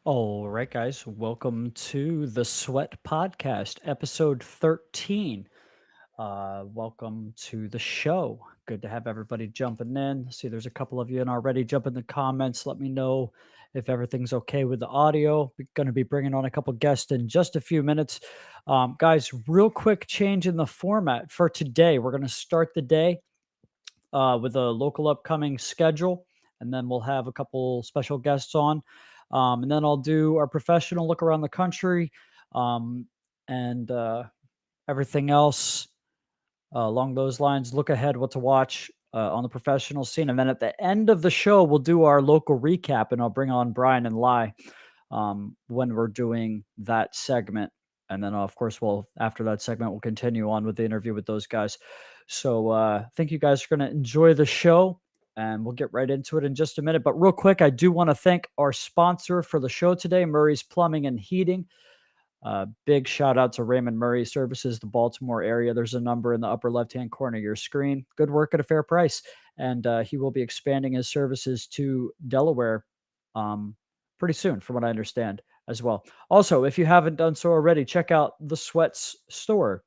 All right, guys, welcome to the Sweat Podcast, episode 13. Welcome to the show. Good to have everybody jumping in. See, there's a couple of you in already. Jump in the comments. Let me know if everything's okay with the audio. We're going to be bringing on a couple guests in just a few minutes. Guys, real quick change in the format for today. We're going to start the day with a local upcoming schedule, and then we'll have a couple special guests on. And then I'll do our professional look around the country um, and everything else along those lines. Look ahead, what to watch on the professional scene. And then at the end of the show, we'll do our local recap, and I'll bring on Brian and Lai when we're doing that segment. And then, of course, after that segment, we'll continue on with the interview with those guys. So I think you guys are going to enjoy the show, and we'll get right into it in just a minute. But real quick, I do want to thank our sponsor for the show today, Murray's Plumbing and Heating. Big shout out to Raymond Murray Services, the Baltimore area. There's a number in the upper left-hand corner of your screen. Good work at a fair price. And he will be expanding his services to Delaware pretty soon, from what I understand as well. Also, if you haven't done so already, check out the Sweats store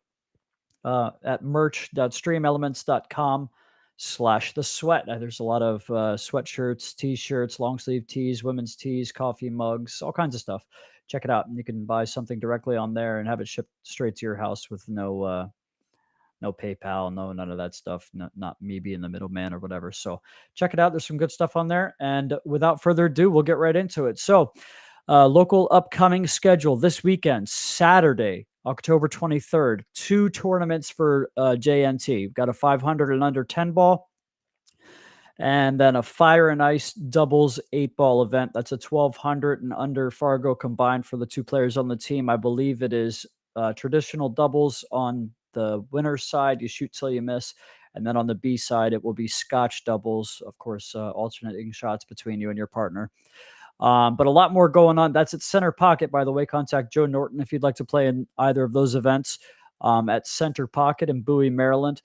at merch.streamelements.com/the sweat. There's a lot of sweatshirts, t-shirts, long sleeve tees, women's tees, coffee mugs, all kinds of stuff. Check it out. And you can buy something directly on there and have it shipped straight to your house with no PayPal, none of that stuff. Not me being the middleman or whatever. So check it out. There's some good stuff on there. And without further ado, we'll get right into it. So local upcoming schedule this weekend, Saturday, October 23rd, two tournaments for JNT. We've got a 500 and under 10 ball, and then a fire and ice doubles 8-ball event. That's a 1200 and under Fargo combined for the two players on the team. I believe it is traditional doubles on the winner's side. You shoot till you miss. And then on the B side, it will be Scotch doubles, of course, alternating shots between you and your partner. But a lot more going on. That's at Center Pocket, by the way. Contact Joe Norton if you'd like to play in either of those events at Center Pocket in Bowie, Maryland.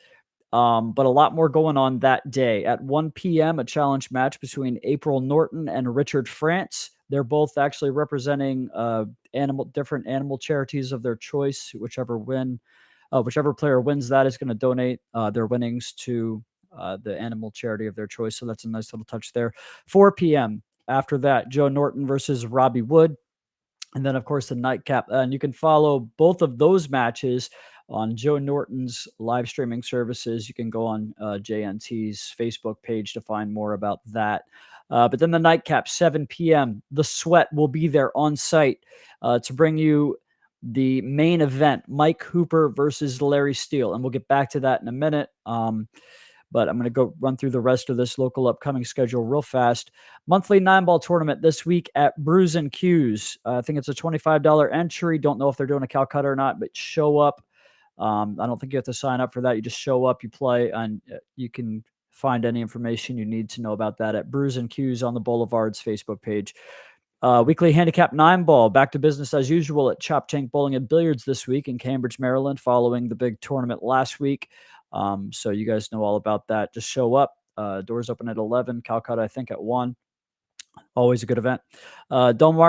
But a lot more going on that day. At 1 p.m., a challenge match between April Norton and Richard France. They're both actually representing different animal charities of their choice. Whichever player wins that is going to donate their winnings to the animal charity of their choice. So that's a nice little touch there. 4 p.m. After that, Joe Norton versus Robbie Wood. And then, of course, the nightcap. And you can follow both of those matches on Joe Norton's live streaming services. You can go on JNT's Facebook page to find more about that. But then the nightcap, 7 p.m., the Sweat will be there on site to bring you the main event, Mike Hooper versus Larry Steele. And we'll get back to that in a minute. But I'm going to go run through the rest of this local upcoming schedule real fast. Monthly 9-ball tournament this week at Brews and Q's. I think it's a $25 entry. Don't know if they're doing a Calcutta or not, but show up. I don't think you have to sign up for that. You just show up, you play, and you can find any information you need to know about that at Brews and Q's on the Boulevard's Facebook page. Weekly handicap 9-ball, back to business as usual at Chop Tank Bowling and Billiards this week in Cambridge, Maryland, following the big tournament last week. So you guys know all about that. Just show up. Doors open at 11. Calcutta, I think, at 1. Always a good event. DMV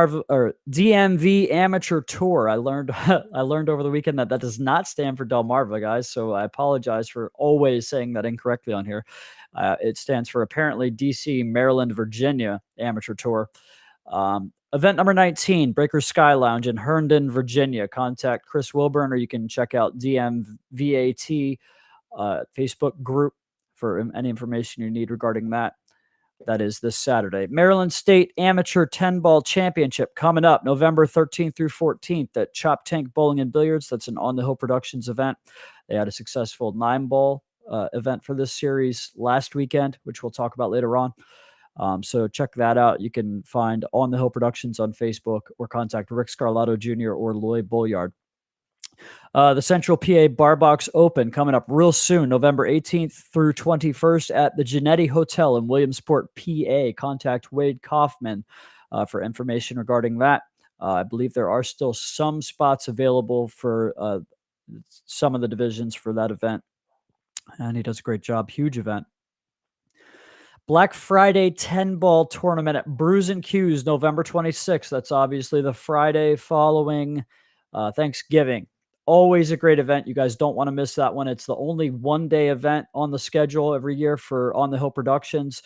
Amateur Tour. I learned I learned over the weekend that does not stand for Delmarva, guys. So I apologize for always saying that incorrectly on here. It stands for apparently DC, Maryland, Virginia Amateur Tour. Event number 19, Breaker Sky Lounge in Herndon, Virginia. Contact Chris Wilburn, or you can check out DMVAT Facebook group for any information you need regarding that. That is this Saturday. Maryland State Amateur 10-Ball Championship coming up November 13th through 14th at Chop Tank Bowling and Billiards. That's an On the Hill Productions event. They had a successful 9-ball event for this series last weekend, which we'll talk about later on. So check that out. You can find On the Hill Productions on Facebook or contact Rick Scarlato Jr. or Lloyd Bolliard. The Central PA Bar Box Open coming up real soon, November 18th through 21st at the Genetti Hotel in Williamsport, PA. Contact Wade Kaufman for information regarding that. I believe there are still some spots available for some of the divisions for that event, and he does a great job. Huge event. Black Friday 10-ball tournament at Brews and Q's, November 26th. That's obviously the Friday following Thanksgiving. Always a great event. You guys don't want to miss that one. It's the only one-day event on the schedule every year for On the Hill Productions.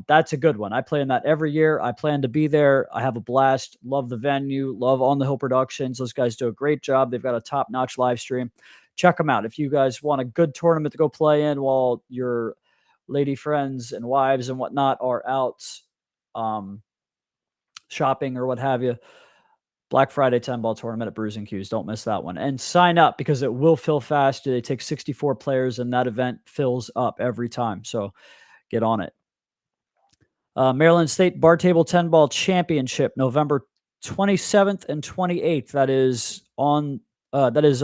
That's a good one. I play in that every year. I plan to be there. I have a blast. Love the venue. Love On the Hill Productions. Those guys do a great job. They've got a top-notch live stream. Check them out. If you guys want a good tournament to go play in while your lady friends and wives and whatnot are out shopping or what have you, Black Friday 10-ball tournament at Brews and Q's. Don't miss that one. And sign up because it will fill fast. They take 64 players, and that event fills up every time. So get on it. Maryland State Bar Table 10-ball Championship, November 27th and 28th. That is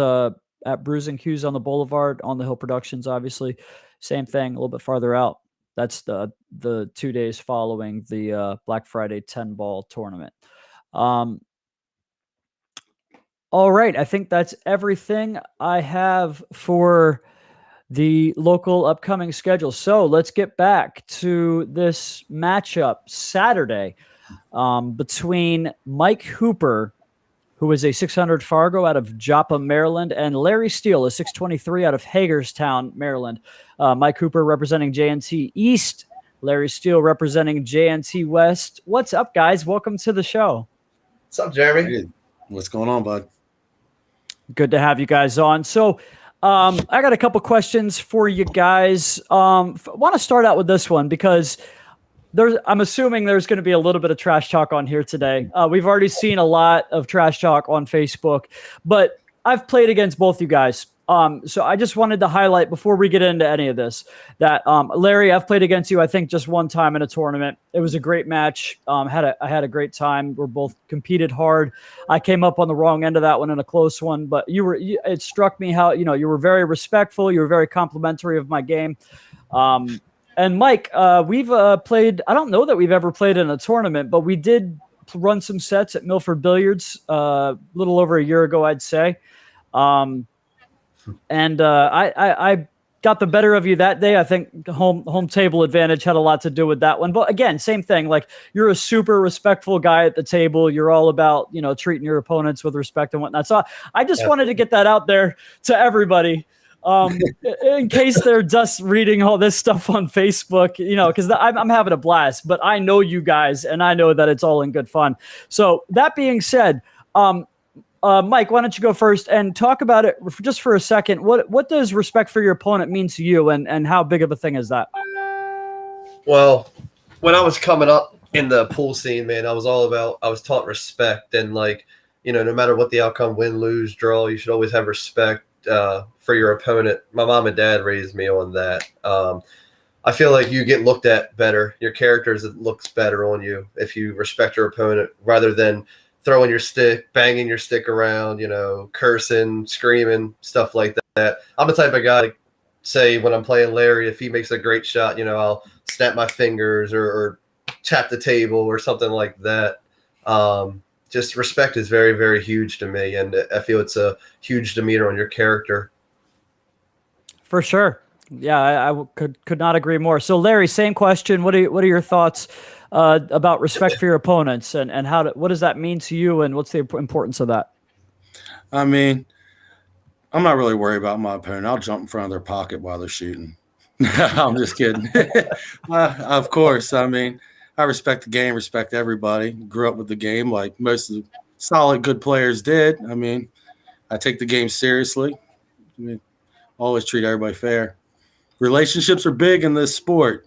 at Brews and Q's on the Boulevard, On the Hill Productions, obviously. Same thing, a little bit farther out. That's the 2 days following the Black Friday 10-ball tournament. All right, I think that's everything I have for the local upcoming schedule. So let's get back to this matchup Saturday between Mike Hooper, who is a 600 Fargo out of Joppa, Maryland, and Larry Steele, a 623 out of Hagerstown, Maryland. Mike Hooper representing JNT East, Larry Steele representing JNT West. What's up, guys? Welcome to the show. What's up, Jeremy? Hey, what's going on, bud? Good to have you guys on. So I got a couple questions for you guys. I want to start out with this one because I'm assuming there's going to be a little bit of trash talk on here today. We've already seen a lot of trash talk on Facebook, but I've played against both you guys. So I just wanted to highlight before we get into any of this that Larry, I've played against you, I think, just one time in a tournament. It was a great match. I had a great time. We're both competed hard. I came up on the wrong end of that one in a close one, but it struck me how, you were very respectful. You were very complimentary of my game. And Mike, we've played, I don't know that we've ever played in a tournament, but we did run some sets at Milford Billiards a little over a year ago, I'd say. And I got the better of you that day. I think home table advantage had a lot to do with that one. But again, same thing. Like, you're a super respectful guy at the table. You're all about, treating your opponents with respect and whatnot. So I just wanted to get that out there to everybody. In case they're just reading all this stuff on Facebook, because I'm having a blast, but I know you guys and I know that it's all in good fun. So that being said, Mike, why don't you go first and talk about it just for a second? What does respect for your opponent mean to you, and how big of a thing is that? Well, when I was coming up in the pool scene, man, I was taught respect, and no matter what the outcome, win, lose, draw, you should always have respect for your opponent. My mom and dad raised me on that. I feel like you get looked at better. Your character looks better on you if you respect your opponent rather than throwing your stick, banging your stick around, cursing, screaming, stuff like that. I'm the type of guy to say when I'm playing Larry, if he makes a great shot, I'll snap my fingers or tap the table or something like that. Just respect is very, very huge to me, and I feel it's a huge demeanor on your character. For sure. Yeah, I could not agree more. So, Larry, same question. What are your thoughts about respect for your opponents, and what does that mean to you, and what's the importance of that? I mean, I'm not really worried about my opponent. I'll jump in front of their pocket while they're shooting. I'm just kidding. Of course. I mean, I respect the game, respect everybody. Grew up with the game like most of the solid, good players did. I mean, I take the game seriously. I mean, always treat everybody fair. Relationships are big in this sport.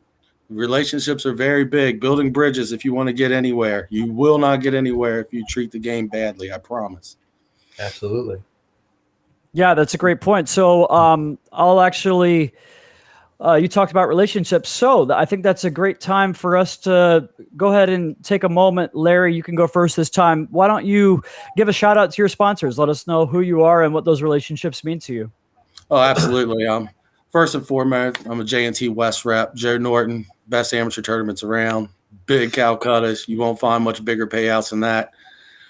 Relationships are very big. Building bridges if you want to get anywhere. You will not get anywhere if you treat the game badly, I promise. Absolutely. Yeah, that's a great point. So I'll actually you talked about relationships. So I think that's a great time for us to go ahead and take a moment. Larry, you can go first this time. Why don't you give a shout out to your sponsors? Let us know who you are and what those relationships mean to you. Oh, absolutely. First and foremost, I'm a JNT West rep. Joe Norton, best amateur tournaments around. Big Calcuttas. You won't find much bigger payouts than that.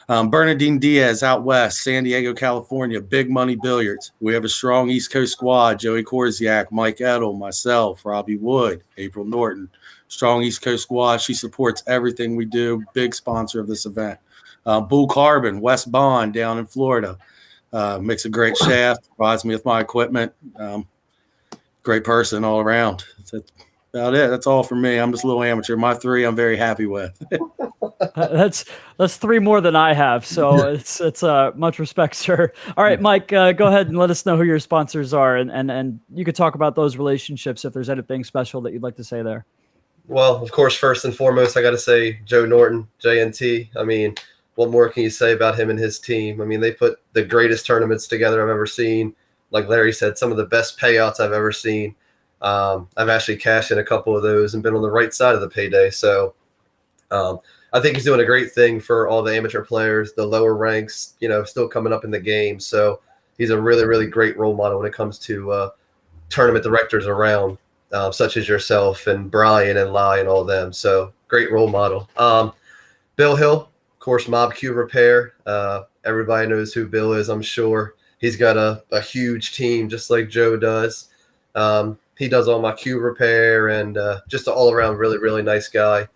Bernadine Diaz out west, San Diego, California, Big Money Billiards. We have a strong East Coast squad, Joey Korziak, Mike Edel, myself, Robbie Wood, April Norton. Strong East Coast squad. She supports everything we do. Big sponsor of this event. Bull Carbon, West Bond down in Florida. Makes a great shaft, provides me with my equipment. Great person all around. That's about it. That's all for me. I'm just a little amateur. My 3 I'm very happy with. That's 3 more than I have, so it's much respect, sir. All right, Mike, go ahead and let us know who your sponsors are, and you could talk about those relationships if there's anything special that you'd like to say there. Well, of course, first and foremost, I got to say Joe Norton, JNT. I mean, what more can you say about him and his team? I mean, they put the greatest tournaments together I've ever seen. Like Larry said, some of the best payouts I've ever seen. I've actually cashed in a couple of those and been on the right side of the payday. So I think he's doing a great thing for all the amateur players, the lower ranks, still coming up in the game. So he's a really, really great role model when it comes to tournament directors around, such as yourself and Brian and Lai and all of them. So great role model. Bill Hill, of course, Mob Q Repair. Everybody knows who Bill is, I'm sure. He's got a huge team, just like Joe does. He does all my cue repair and just an all-around really, really nice guy.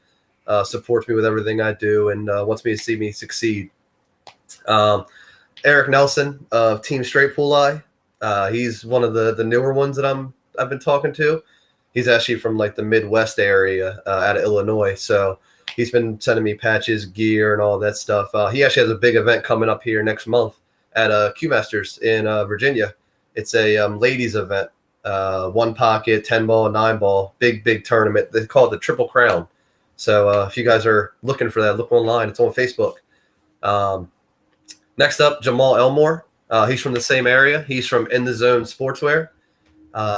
Supports me with everything I do and wants me to see me succeed. Eric Nelson of Team Straight Pool Eye. He's one of the newer ones that I've been talking to. He's actually from like the Midwest area out of Illinois. So he's been sending me patches, gear, and all that stuff. He actually has a big event coming up here next month at Q Masters in Virginia. It's a ladies event. 1 pocket, 10 ball, 9 ball, big tournament. They call it the Triple Crown. So if you guys are looking for that, look online. It's on Facebook. Next up, Jamal Elmore. He's from the same area. He's from In the Zone Sportswear.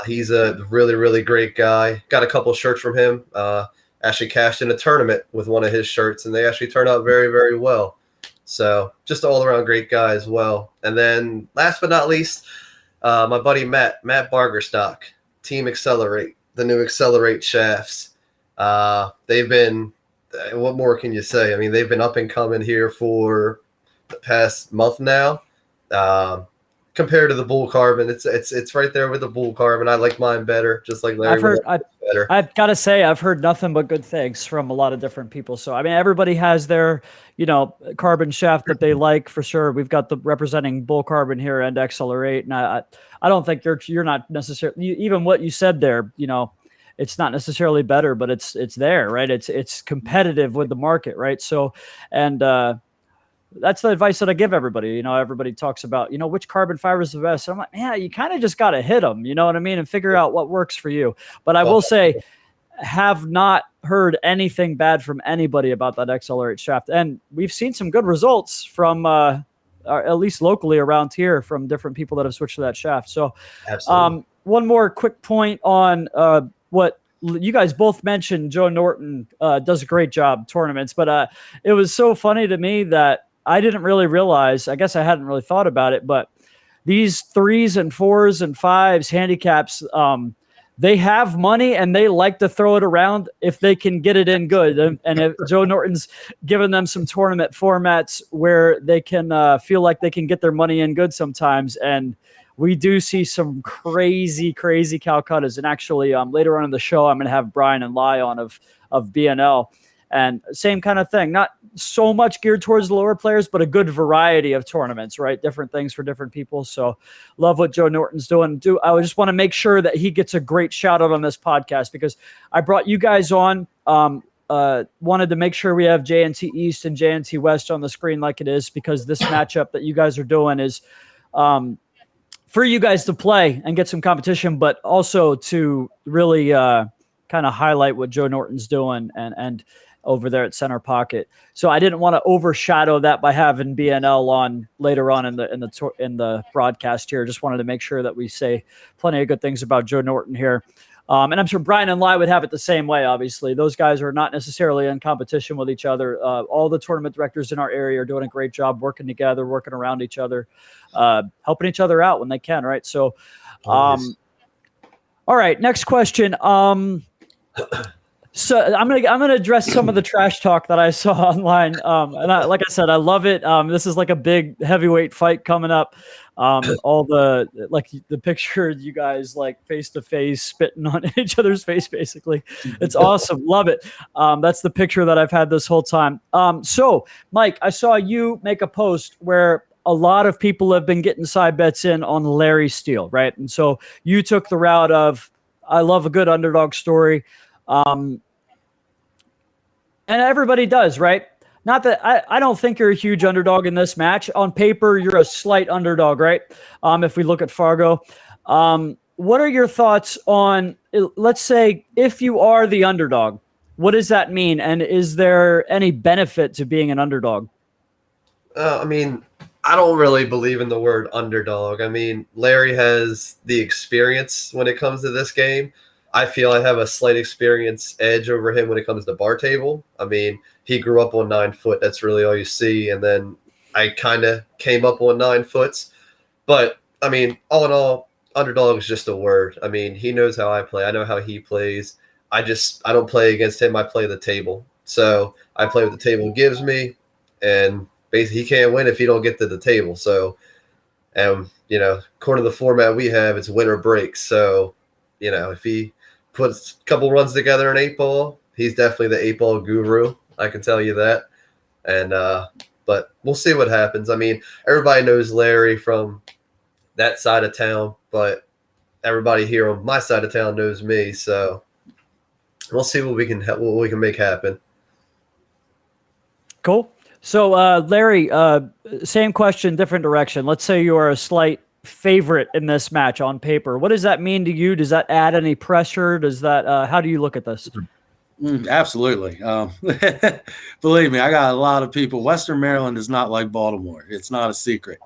He's a really, really great guy. Got a couple shirts from him. Actually cashed in a tournament with one of his shirts, and they actually turned out very, very well. So just all around great guy as well. And then last but not least, my buddy Matt Bargerstock, Team Accelerate, the new Accelerate shafts. They've been, what more can you say? I mean, they've been up and coming here for the past month now. Compared to the Bull Carbon, it's right there with the Bull Carbon. I like mine better, just like Larry. Better. I've got to say, I've heard nothing but good things from a lot of different people. So, I mean, everybody has their, carbon shaft that they like for sure. We've got the representing Bull Carbon here and Accelerate. And I don't think you're not necessarily, even what you said there, it's not necessarily better, but it's there, right? It's competitive with the market, right? So, and, that's the advice that I give everybody. Everybody talks about, which carbon fiber is the best. And I'm like, man, you kind of just got to hit them, you know what I mean? And figure out what works for you. But I will say, have not heard anything bad from anybody about that Accelerate shaft. And we've seen some good results from, at least locally around here, from different people that have switched to that shaft. So one more quick point on what you guys both mentioned. Joe Norton does a great job tournaments, but it was so funny to me that I didn't really realize, I guess I hadn't really thought about it, but these 3s and 4s and 5s handicaps, they have money and they like to throw it around if they can get it in good. And if Joe Norton's given them some tournament formats where they can feel like they can get their money in good sometimes. And we do see some crazy Calcuttas. And actually later on in the show, I'm going to have Brian and Lai on of BNL. And same kind of thing, not so much geared towards the lower players, but a good variety of tournaments, right? Different things for different people. So love what Joe Norton's doing. I just want to make sure that he gets a great shout out on this podcast because I brought you guys on. Wanted to make sure we have JNT East and JNT West on the screen like it is because this matchup that you guys are doing is for you guys to play and get some competition, but also to really kind of highlight what Joe Norton's doing and over there at Center Pocket. So I didn't want to overshadow that by having BNL on later on in the broadcast here. Just wanted to make sure that we say plenty of good things about Joe Norton here. And I'm sure Brian and Lai would have it the same way, obviously. Those guys are not necessarily in competition with each other. All the tournament directors in our area are doing a great job working together, working around each other, helping each other out when they can, right? So, all right, next question. So I'm gonna address some of the trash talk that I saw online. Like I said, I love it. This is like a big heavyweight fight coming up. All the picture you guys like face to face spitting on each other's face, basically. It's awesome. Love it. That's the picture that I've had this whole time. So Mike, I saw you make a post where a lot of people have been getting side bets in on Larry Steele, right? And so you took the route of, I love a good underdog story. And everybody does, right? Not that I don't think you're a huge underdog in this match. On paper, you're a slight underdog, right? If we look at Fargo. What are your thoughts on, let's say, if you are the underdog, what does that mean? And is there any benefit to being an underdog? I mean, I don't really believe in the word underdog. I mean, Larry has the experience when it comes to this game. I feel I have a slight experience edge over him when it comes to bar table. I mean, he grew up on 9 foot. That's really all you see. And then I kind of came up on 9 foots. But, I mean, all in all, underdog is just a word. I mean, he knows how I play. I know how he plays. I don't play against him. I play the table. So I play what the table gives me. And basically, he can't win if he don't get to the table. So, you know, according to the format we have, it's win or break. So, you know, if he puts a couple runs together in 8-ball, he's definitely the 8-ball guru. I can tell you that. And but we'll see what happens. I mean, everybody knows Larry from that side of town, but everybody here on my side of town knows me. So we'll see what we can make happen. Cool. So Larry, same question, different direction. Let's say you are a slight favorite in this match on paper. What does that mean to you? Does that add any pressure? Does that how do you look at this? Absolutely. Believe me, I got a lot of people. Western Maryland is not like Baltimore. It's not a secret.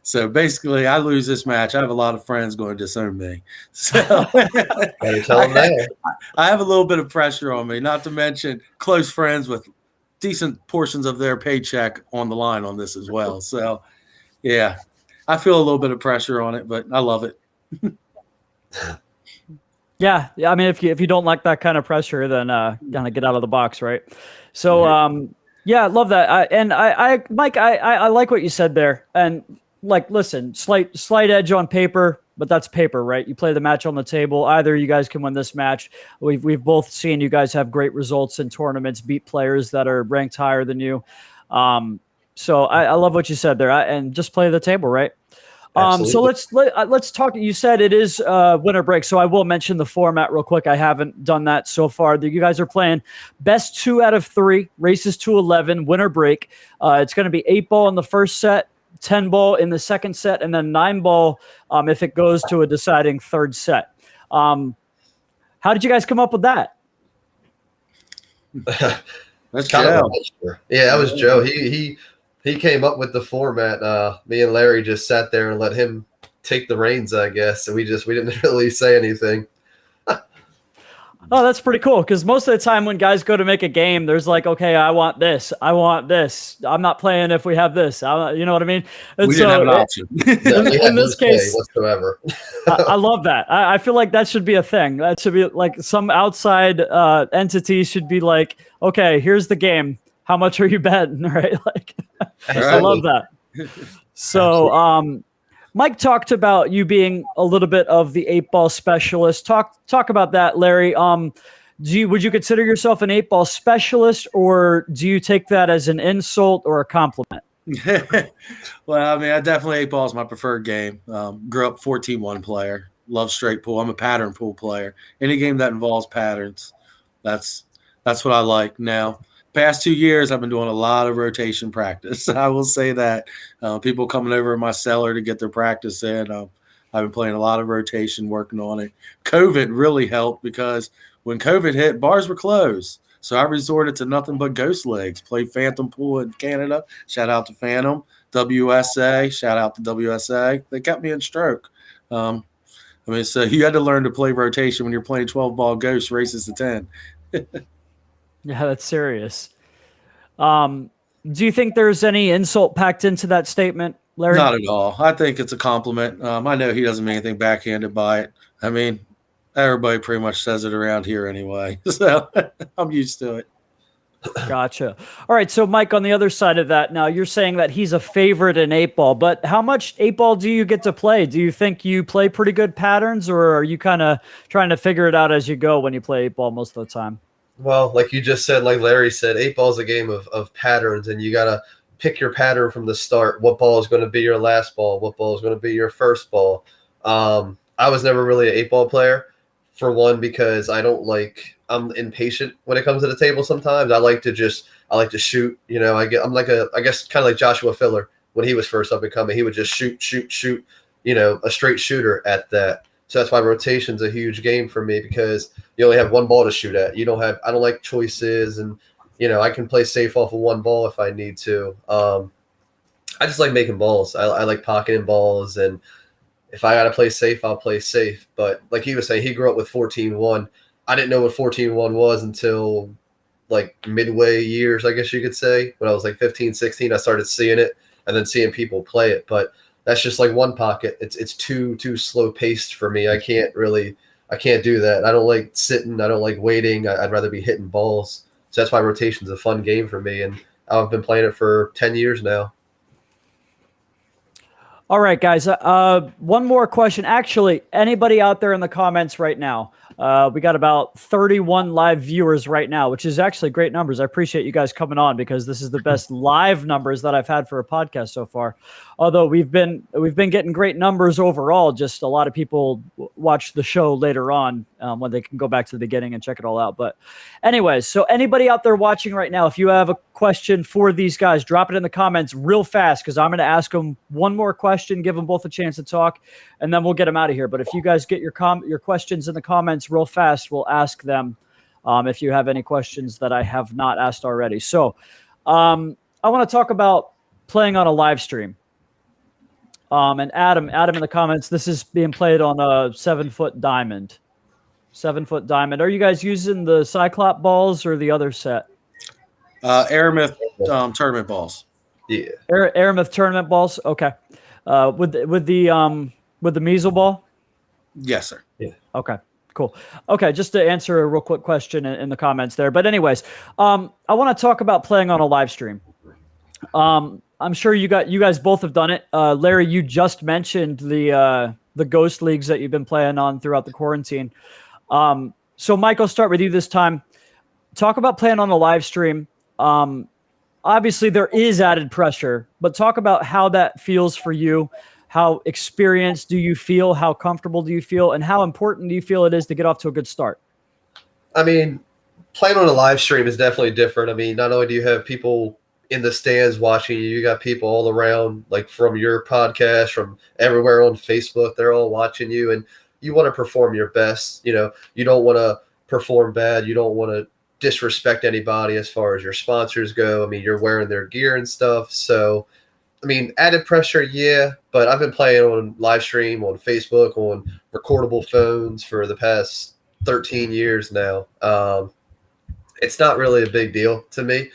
So basically, I lose this match, I have a lot of friends going to disown me. So I have a little bit of pressure on me, not to mention close friends with decent portions of their paycheck on the line on this as well. So, yeah, I feel a little bit of pressure on it, but I love it. Yeah. I mean, if you don't like that kind of pressure, then kind of get out of the box, right? So, yeah, I love that. Mike, I like what you said there. And like, listen, slight edge on paper, but that's paper, right? You play the match on the table. Either you guys can win this match. We've both seen you guys have great results in tournaments, beat players that are ranked higher than you. So I love what you said there. And just play the table, right? So let's talk. You said it is winter break, so I will mention the format real quick. I haven't done that so far. You guys are playing best 2 out of 3 races to 11 winter break. It's going to be 8-ball in the first set, 10-ball in the second set, and then 9-ball if it goes to a deciding third set. How did you guys come up with that? That's Joe. Yeah, that was Joe. He came up with the format. Me and Larry just sat there and let him take the reins, I guess. And we didn't really say anything. Oh, that's pretty cool. Because most of the time when guys go to make a game, there's like, okay, I want this. I'm not playing if we have this. You know what I mean? And we didn't have an option. in this case, whatsoever. I love that. I feel like that should be a thing. That should be like some outside entity should be like, okay, here's the game. How much are you betting? Right? Like, I love that. So, Mike talked about you being a little bit of the 8-ball specialist. Talk about that, Larry. Would you consider yourself an 8-ball specialist, or do you take that as an insult or a compliment? Well, I mean, I definitely 8-ball is my preferred game. Grew up 14-1 player. Love straight pool. I'm a pattern pool player. Any game that involves patterns, that's what I like. Now, past 2 years, I've been doing a lot of rotation practice. I will say that. People coming over in my cellar to get their practice in. I've been playing a lot of rotation, working on it. COVID really helped because when COVID hit, bars were closed. So I resorted to nothing but ghost legs. Played Phantom Pool in Canada. Shout out to Phantom. WSA. Shout out to WSA. They kept me in stroke. I mean, so you had to learn to play rotation when you're playing 12-ball ghost races to 10. Yeah, that's serious. Do you think there's any insult packed into that statement, Larry? Not at all. I think it's a compliment. I know he doesn't mean anything backhanded by it. I mean, Everybody pretty much says it around here anyway, so I'm used to it. Gotcha. All right. So, Mike, on the other side of that, now you're saying that he's a favorite in 8-ball, but how much 8-ball do you get to play? Do you think you play pretty good patterns, or are you kind of trying to figure it out as you go when you play 8-ball most of the time? Well, like you just said, like Larry said, 8-ball is a game of patterns, and you got to pick your pattern from the start. What ball is going to be your last ball? What ball is going to be your first ball? I was never really an 8-ball player, for one, because I'm impatient when it comes to the table sometimes. I like to shoot. You know, I guess kind of like Joshua Filler when he was first up and coming. He would just shoot, you know, a straight shooter at that. So that's why rotation's a huge game for me, because you only have one ball to shoot at. I don't like choices, and, you know, I can play safe off of one ball if I need to. I just like making balls. I like pocketing balls, and if I got to play safe, I'll play safe. But like he was saying, he grew up with 14-1. I didn't know what 14-1 was until like midway years, I guess you could say. When I was like 15, 16, I started seeing it and then seeing people play it. But that's just like one pocket. It's too slow paced for me. I can't do that. I don't like sitting. I don't like waiting. I'd rather be hitting balls. So that's why rotation's a fun game for me. And I've been playing it for 10 years now. All right, guys. One more question. Actually, anybody out there in the comments right now? We got about 31 live viewers right now, which is actually great numbers. I appreciate you guys coming on, because this is the best live numbers that I've had for a podcast so far. Although we've been getting great numbers overall. Just a lot of people watch the show later on when they can go back to the beginning and check it all out. But anyways, so anybody out there watching right now, if you have a question for these guys, drop it in the comments real fast, because I'm going to ask them one more question, give them both a chance to talk, and then we'll get them out of here. But if you guys get your questions in the comments real fast, we'll ask them if you have any questions that I have not asked already. So I want to talk about playing on a live stream. And Adam in the comments, this is being played on a 7-foot diamond. 7-foot diamond. Are you guys using the Cyclop balls or the other set? Aramith tournament balls. Yeah. Aramith tournament balls. Okay. With the measle ball. Yes, sir. Yeah. Okay. Cool. Okay, just to answer a real quick question in the comments there. But anyways, I want to talk about playing on a live stream. I'm sure you guys both have done it. Larry, you just mentioned the ghost leagues that you've been playing on throughout the quarantine. So Mike, I'll start with you this time. Talk about playing on a live stream. Obviously there is added pressure, but talk about how that feels for you. How experienced do you feel? How comfortable do you feel? And how important do you feel it is to get off to a good start? I mean, playing on a live stream is definitely different. I mean, not only do you have people in the stands watching you, you got people all around, like from your podcast, from everywhere on Facebook, they're all watching you, and you want to perform your best. You know, you don't want to perform bad. You don't want to disrespect anybody as far as your sponsors go. I mean, you're wearing their gear and stuff. So, I mean, added pressure, yeah, but I've been playing on live stream, on Facebook, on recordable phones for the past 13 years now. It's not really a big deal to me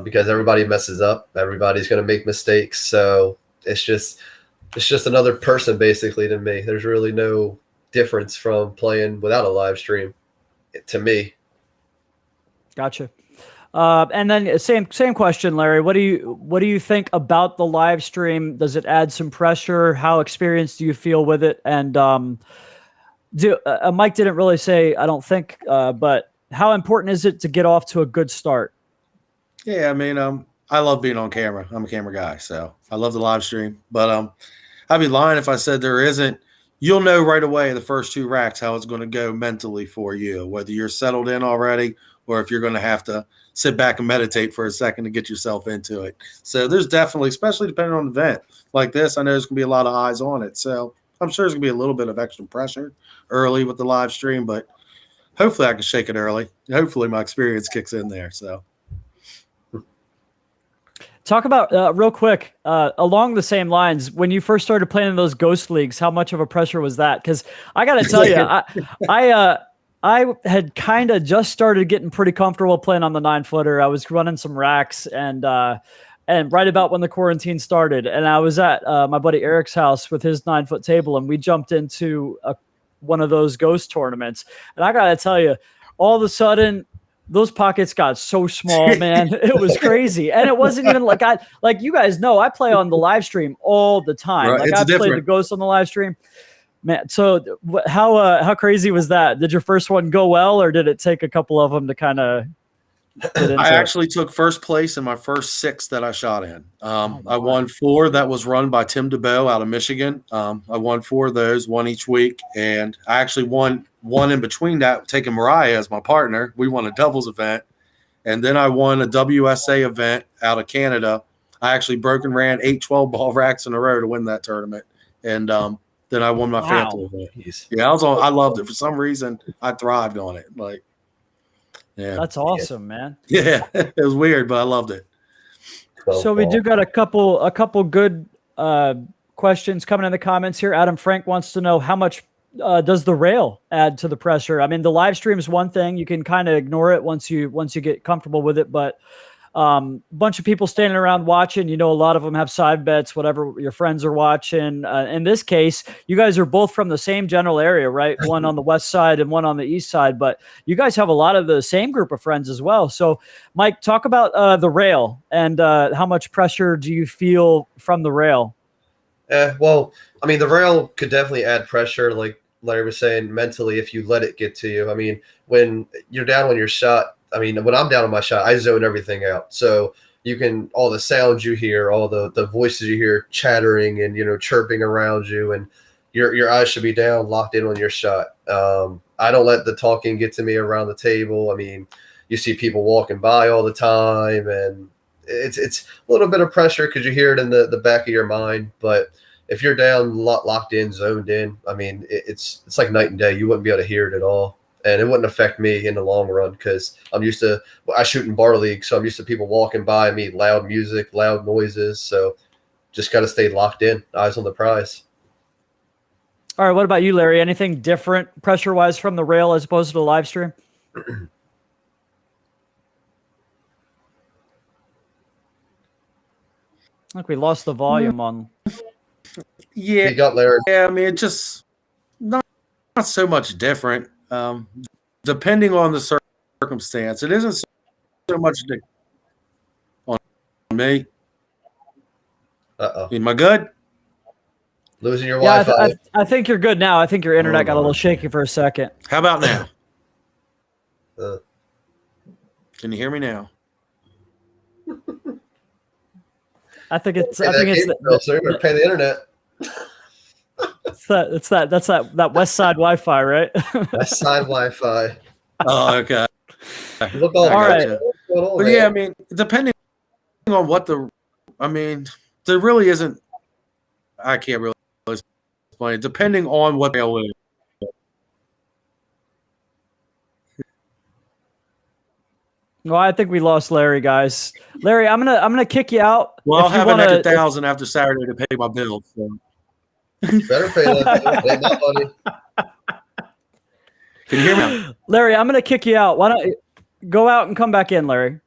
because everybody messes up. Everybody's going to make mistakes. So it's just another person basically to me. There's really no difference from playing without a live stream to me. Gotcha. And then same question, Larry. What do you think about the live stream? Does it add some pressure? How experienced do you feel with it? And Mike didn't really say, I don't think, but how important is it to get off to a good start? Yeah, I mean, I love being on camera. I'm a camera guy, so I love the live stream. But I'd be lying if I said there isn't. You'll know right away the first two racks how it's going to go mentally for you, whether you're settled in already or if you're going to have to sit back and meditate for a second to get yourself into it. So there's definitely, especially depending on the event like this, I know there's going to be a lot of eyes on it. So I'm sure there's going to be a little bit of extra pressure early with the live stream, but hopefully I can shake it early. Hopefully my experience kicks in there. So talk about real quick along the same lines, when you first started playing in those ghost leagues, how much of a pressure was that? Because I got to tell you, I had kind of just started getting pretty comfortable playing on the 9-footer. I was running some racks and right about when the quarantine started, and I was at my buddy Eric's house with his 9-foot table, and we jumped into one of those ghost tournaments. And I gotta tell you, all of a sudden, those pockets got so small, man. It was crazy. And it wasn't even like like you guys know, I play on the live stream all the time. Right, Like it's I played the different. ghost on the live stream. Man, so how crazy was that? Did your first one go well, or did it take a couple of them to kind of get into I it? actually took first place in my first 6 that I shot in. Oh, I won 4 that was run by Tim DeBow out of Michigan. I won 4 of those, one each week. And I actually won one in between that, taking Mariah as my partner. We won a doubles event. And then I won a WSA event out of Canada. I actually broke and ran 8 12-ball racks in a row to win that tournament. And then I won my Phantom event. Yeah, I loved it. For some reason, I thrived on it. Like, yeah. That's awesome, man. Yeah, it was weird, but I loved it. So we do got a couple good questions coming in the comments here. Adam Frank wants to know how much does the rail add to the pressure? I mean, the live stream is one thing. You can kind of ignore it once you get comfortable with it, but bunch of people standing around watching, a lot of them have side bets, whatever your friends are watching. In this case, you guys are both from the same general area, right? One on the west side and one on the east side, but you guys have a lot of the same group of friends as well. So Mike, talk about the rail and how much pressure do you feel from the rail? Well, I mean, the rail could definitely add pressure, like Larry was saying, mentally, if you let it get to you. I mean, when you're down on your shot, I mean, when I'm down on my shot, I zone everything out. So you can, all the sounds you hear, all the voices you hear chattering and, chirping around you, and your eyes should be down, locked in on your shot. I don't let the talking get to me around the table. I mean, you see people walking by all the time, and it's a little bit of pressure because you hear it in the back of your mind. But if you're down, locked in, zoned in, I mean, it's like night and day. You wouldn't be able to hear it at all. And it wouldn't affect me in the long run because I shoot in bar league, so I'm used to people walking by me, loud music, loud noises. So just got to stay locked in, eyes on the prize. All right. What about you, Larry? Anything different pressure-wise from the rail as opposed to the live stream? I think we lost the volume on. Yeah. You got Larry. Yeah, I mean, it just not so much different. Depending on the circumstance, it isn't so much on me. Uh-oh. Am I good? Losing your Yeah, Wi-Fi. I think you're good now. I think your internet got a little shaky for a second. How about now? Can you hear me now? I think it's. Pay I think it's. pay the internet. That's that West Side Wi-Fi, right? West Side Wi-Fi. Oh, okay. Look all right. But yeah, I mean, depending on what there really isn't. I can't really explain it. Depending on what rail is. Well, I think we lost Larry, guys. Larry, I'm gonna kick you out. Well, I'll have an extra 1,000 after Saturday to pay my bills. So. Better pay that. Ain't that funny. Can you hear me? Larry, I'm gonna kick you out. Why don't you go out and come back in, Larry?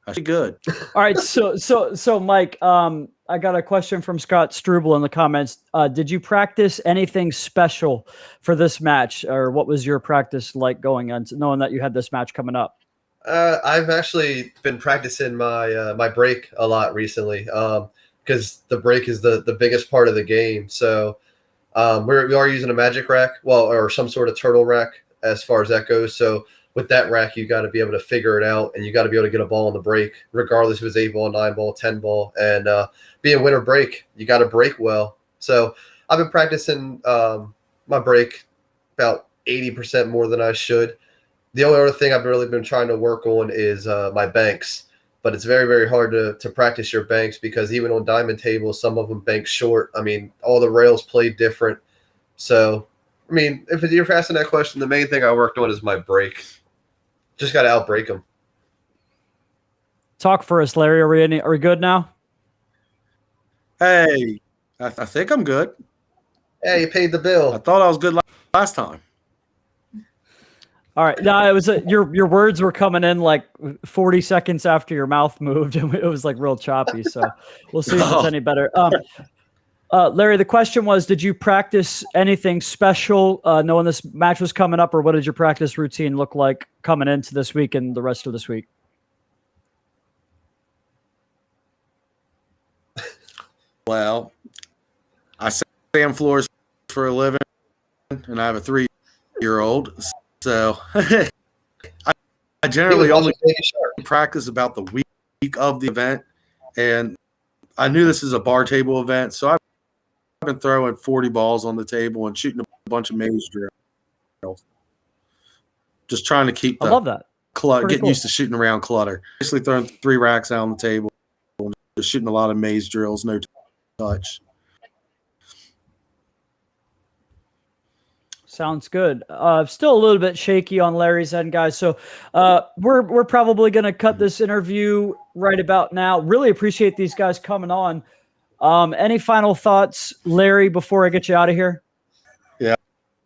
That's good. All right, so Mike, I got a question from Scott Struble in the comments. Did you practice anything special for this match, or what was your practice like going on, knowing that you had this match coming up? I've actually been practicing my break a lot recently because the break is the biggest part of the game. So we are using a magic rack, or some sort of turtle rack as far as that goes. So with that rack, you got to be able to figure it out, and you got to be able to get a ball on the break, regardless if it's 8-ball, 9-ball, 10-ball. And being winter break, you got to break well. So I've been practicing my break about 80% more than I should. The only other thing I've really been trying to work on is my banks, but it's very, very hard to practice your banks because even on diamond tables, some of them bank short. I mean, all the rails play different. So, I mean, if you're asking that question, the main thing I worked on is my break. Just got to outbreak them. Talk for us, Larry. Are we good now? Hey, I think I'm good. Hey, you paid the bill. I thought I was good last time. All right. No, it was your words were coming in like 40 seconds after your mouth moved, and it was like real choppy. So we'll see if it's any better. Larry, the question was, did you practice anything special knowing this match was coming up, or what did your practice routine look like coming into this week and the rest of this week? Well, I sand floors for a living, and I have a 3-year-old. So I generally only practice about the week of the event. And I knew this is a bar table event, so I've been throwing 40 balls on the table and shooting a bunch of maze drills. Just trying to keep I love that. Clutter, getting used to shooting around clutter. Basically throwing 3 racks out on the table and just shooting a lot of maze drills, no touch. Sounds good. Still a little bit shaky on Larry's end, guys. So we're probably going to cut this interview right about now. Really appreciate these guys coming on. Any final thoughts, Larry, before I get you out of here? Yeah,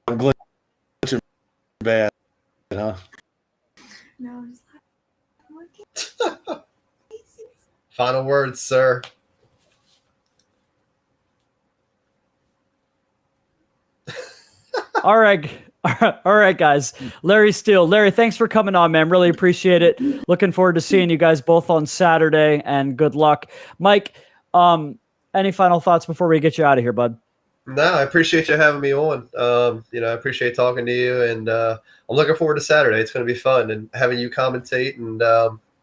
I'm glitching bad, huh? No. Final words, sir. All right, guys. Larry Steele. Larry, thanks for coming on, man. Really appreciate it. Looking forward to seeing you guys both on Saturday, and good luck. Mike, any final thoughts before we get you out of here, bud? No, I appreciate you having me on. I appreciate talking to you, and I'm looking forward to Saturday. It's going to be fun, and having you commentate and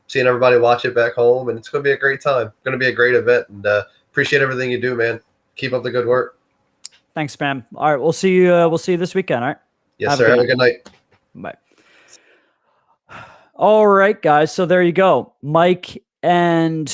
seeing everybody watch it back home, and it's going to be a great time. It's going to be a great event, and appreciate everything you do, man. Keep up the good work. Thanks, man. All right, we'll see you. We'll see you this weekend. All right. Yes, sir. Have a good night. Bye. All right, guys. So there you go, Mike and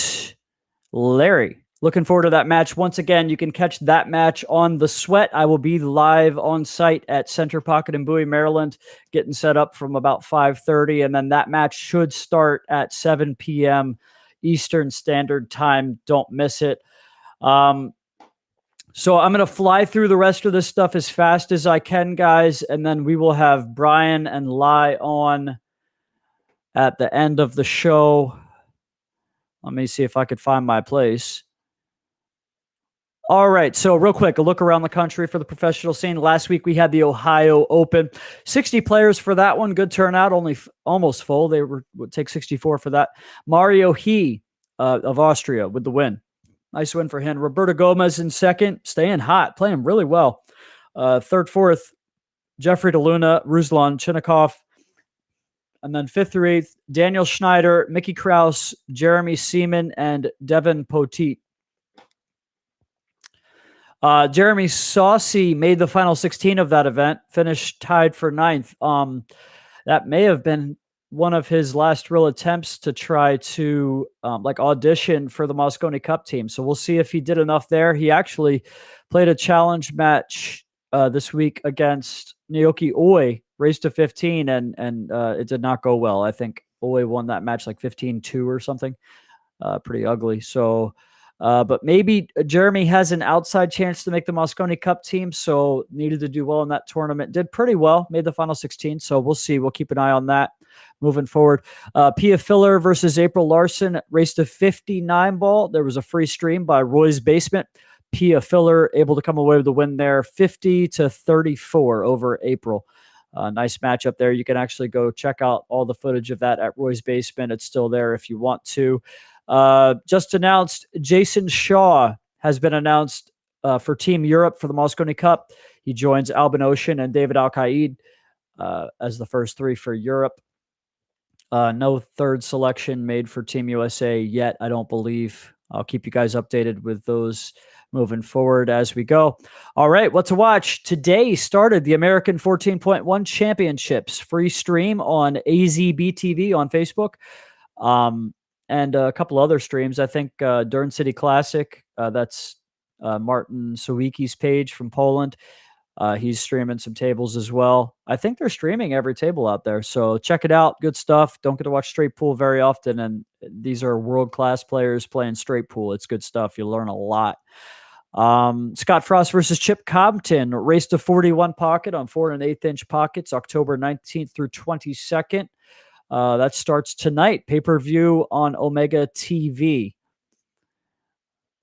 Larry. Looking forward to that match. Once again, you can catch that match on The Sweat. I will be live on site at Center Pocket in Bowie, Maryland, getting set up from about 5:30, and then that match should start at 7 p.m. Eastern Standard Time. Don't miss it. So I'm going to fly through the rest of this stuff as fast as I can, guys, and then we will have Brian and Lai on at the end of the show. Let me see if I could find my place. All right, so real quick, a look around the country for the professional scene. Last week we had the Ohio Open. 60 players for that one. Good turnout, only almost full. They would take 64 for that. Mario He of Austria with the win. Nice win for him. Roberto Gomez in second, staying hot, playing really well. Third, fourth, Jeffrey DeLuna, Ruslan Chinnikov. And then 5th through 8th, Daniel Schneider, Mickey Krause, Jeremy Seaman, and Devin Poteet. Jeremy Saucy made the final 16 of that event, finished tied for 9th. That may have been one of his last real attempts to try to audition for the Moscone Cup team. So we'll see if he did enough there. He actually played a challenge match this week against Naoki Oi, raced to 15, and it did not go well. I think Oi won that match like 15-2 or something. Pretty ugly. So, but maybe Jeremy has an outside chance to make the Moscone Cup team, so needed to do well in that tournament. Did pretty well, made the final 16, so we'll see. We'll keep an eye on that moving forward. Pia Filler versus April Larson, raced a 59 ball. There was a free stream by Roy's Basement. Pia Filler able to come away with the win there, 50-34 over April. Nice matchup there. You can actually go check out all the footage of that at Roy's Basement. It's still there if you want to. Just announced, Jason Shaw has been announced for Team Europe for the Moscone Cup. He joins Albin Ocean and David Al-Qaid as the first 3 for Europe. No third selection made for Team USA yet, I don't believe. I'll keep you guys updated with those moving forward as we go. All right, what to watch? Today started the American 14.1 Championships. Free stream on AZBTV on Facebook. And a couple other streams. I think Durn City Classic, that's Martin Sawicki's page from Poland. He's streaming some tables as well. I think they're streaming every table out there. So check it out. Good stuff. Don't get to watch straight pool very often. And these are world-class players playing straight pool. It's good stuff. You learn a lot. Scott Frost versus Chip Compton. Race to 41 pocket on 4 1/8-inch pockets, October 19th through 22nd. That starts tonight. Pay-per-view on Omega TV.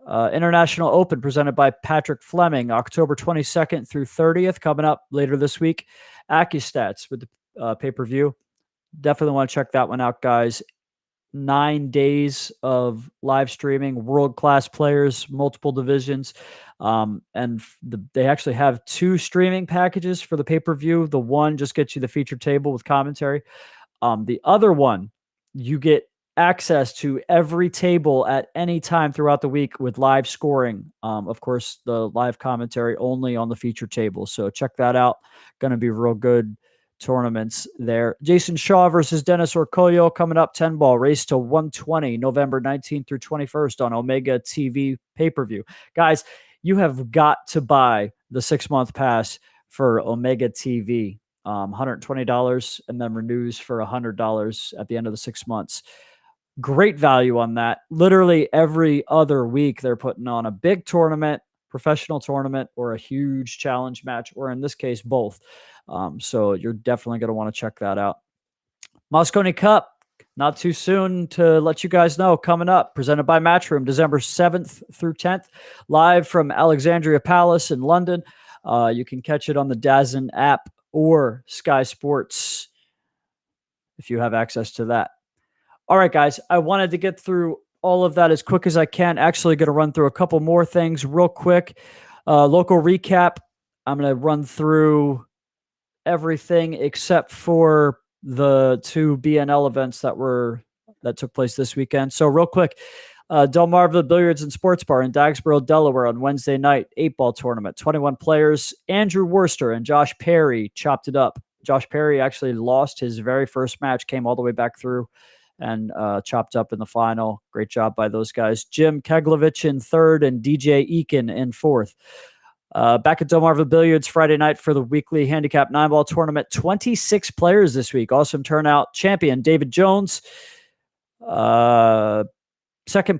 International Open presented by Patrick Fleming, October 22nd through 30th, coming up later this week. AccuStats with the pay-per-view. Definitely want to check that one out, guys. 9 days of live streaming, world-class players, multiple divisions. They actually have 2 streaming packages for the pay-per-view. The one just gets you the feature table with commentary. The other one, you get access to every table at any time throughout the week with live scoring. Of course, the live commentary only on the feature table. So check that out. Going to be real good tournaments there. Jason Shaw versus Dennis Orcollo coming up, 10 ball race to 120, November 19th through 21st on Omega TV pay-per-view. Guys, you have got to buy the 6-month pass for Omega TV. $120 and then renews for $100 at the end of the 6 months. Great value on that. Literally every other week they're putting on a big tournament, professional tournament, or a huge challenge match, or in this case, both. So you're definitely going to want to check that out. Moscone Cup, not too soon to let you guys know, coming up, presented by Matchroom, December 7th through 10th, live from Alexandria Palace in London. You can catch it on the DAZN app or Sky Sports if you have access to that. All right, guys, I wanted to get through all of that as quick as I can. Actually going to run through a couple more things real quick. Local recap. I'm going to run through everything except for the 2 BNL events that took place this weekend. So real quick, Delmarva Billiards and Sports Bar in Dagsboro, Delaware on Wednesday night, 8-ball tournament, 21 players. Andrew Worcester and Josh Perry chopped it up. Josh Perry actually lost his very first match, came all the way back through and chopped up in the final. Great job by those guys. Jim Keglovich in 3rd and DJ Eakin in 4th. Back at Delmarva Billiards Friday night for the weekly handicap 9-ball tournament. 26 players this week. Awesome turnout. Champion David Jones. 2nd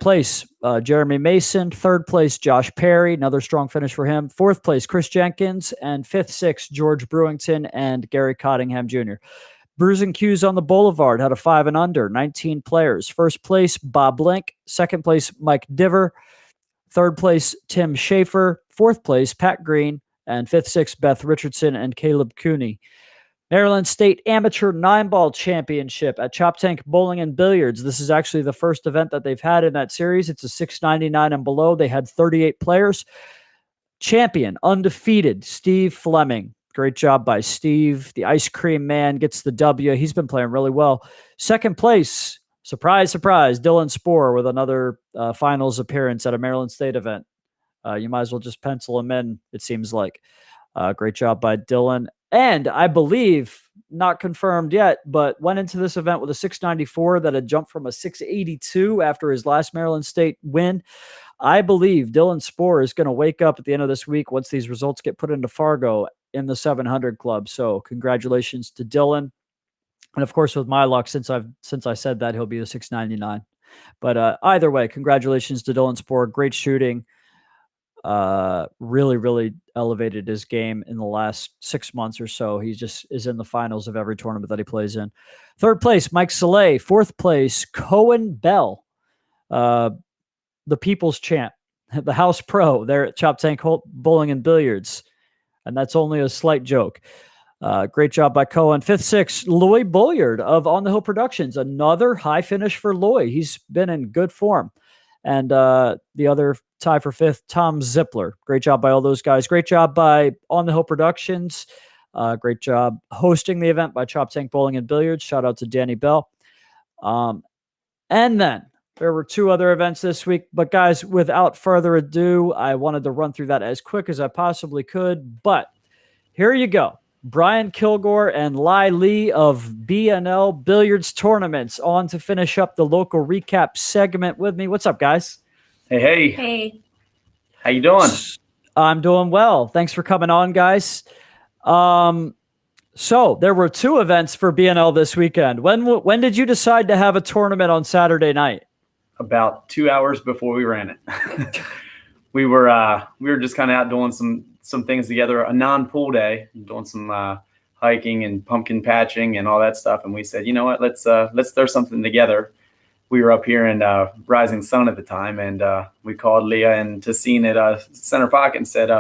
place, Jeremy Mason. 3rd place, Josh Perry. Another strong finish for him. 4th place, Chris Jenkins. And 5th, 6th, George Brewington and Gary Cottingham Jr. Brews and Q's on the Boulevard had a 5 and under, 19 players. 1st place, Bob Link. 2nd place, Mike Diver. 3rd place, Tim Schaefer. 4th place, Pat Green. And 5th, 6th, Beth Richardson and Caleb Cooney. Maryland State Amateur 9-ball Championship at Chop Tank Bowling and Billiards. This is actually the first event that they've had in that series. It's a 699 and below. They had 38 players. Champion, undefeated, Steve Fleming. Great job by Steve. The Ice Cream Man gets the W. He's been playing really well. 2nd place, surprise, surprise, Dylan Spohr with another finals appearance at a Maryland State event. You might as well just pencil him in, it seems like. Great job by Dylan. And I believe, not confirmed yet, but went into this event with a 694 that had jumped from a 682 after his last Maryland State win. I believe Dylan Spohr is going to wake up at the end of this week once these results get put into Fargo in the 700 club. So congratulations to Dylan. And of course, with my luck, since I said that, he'll be the 699. But either way, congratulations to Dylan Spohr. Great shooting. Really, really elevated his game in the last 6 months or so. He just is in the finals of every tournament that he plays in. 3rd place, Mike Soleil. 4th place, Colin Bell, the people's champ, the house pro there at Chop Tank Bowling and Billiards. And that's only a slight joke. Great job by Cohen. 5th, 6th, Loy Bulliard of On the Hill Productions. Another high finish for Loy. He's been in good form. And the other tie for 5th, Tom Zippler. Great job by all those guys. Great job by On the Hill Productions. Great job hosting the event by Chop Tank Bowling and Billiards. Shout out to Danny Bell. And then there were 2 other events this week. But guys, without further ado, I wanted to run through that as quick as I possibly could. But here you go. Brian Kilgore and Lai Lee of BNL Billiards Tournaments on to finish up the local recap segment with me. What's up, guys? Hey. Hey. How you doing? I'm doing well. Thanks for coming on, guys. So there were 2 events for BNL this weekend. When did you decide to have a tournament on Saturday night? About 2 hours before we ran it. we were just kind of out doing some things together, a non-pool day, doing some hiking and pumpkin patching and all that stuff. And we said, you know what, let's throw something together. we were up here in Rising Sun at the time, and we called Leah and Tassine at Center Pocket and said,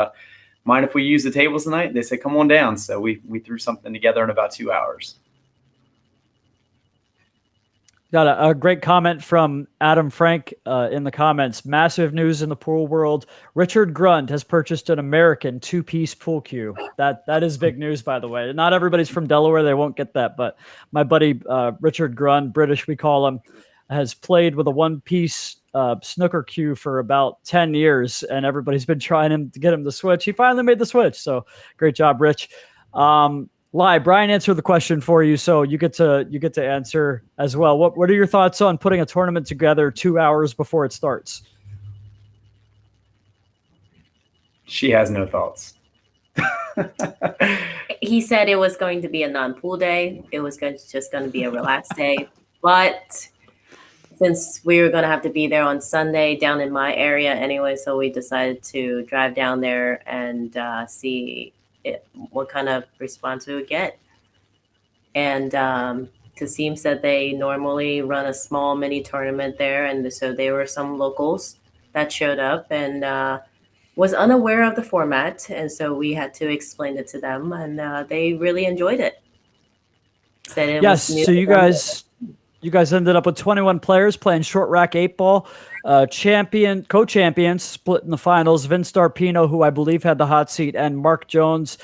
mind if we use the tables tonight? They said, come on down. So we threw something together in about 2 hours. Got a great comment from Adam Frank in the comments. Massive news in the pool world. Richard Grund has purchased an American 2-piece pool cue. That is big news, by the way. Not everybody's from Delaware. They won't get that. But my buddy Richard Grund, British we call him, has played with a 1-piece snooker cue for about 10 years. And everybody's been trying to get him to switch. He finally made the switch. So great job, Rich. Brian answered the question for you, so you get to answer as well. What are your thoughts on putting a tournament together 2 hours before it starts? She has no thoughts. He said it was going to be a non-pool day. It was just going to be a relaxed day. But since we were going to have to be there on Sunday down in my area anyway, so we decided to drive down there and see what kind of response we would get. And Kasim said they normally run a small mini tournament there, and so there were some locals that showed up and was unaware of the format, and so we had to explain it to them, and they really enjoed it. Said it yes, was new so to you guys ended up with 21 players playing short rack 8-ball. Co-champions split in the finals. Vince Darpino, who I believe had the hot seat, and Mark Jones.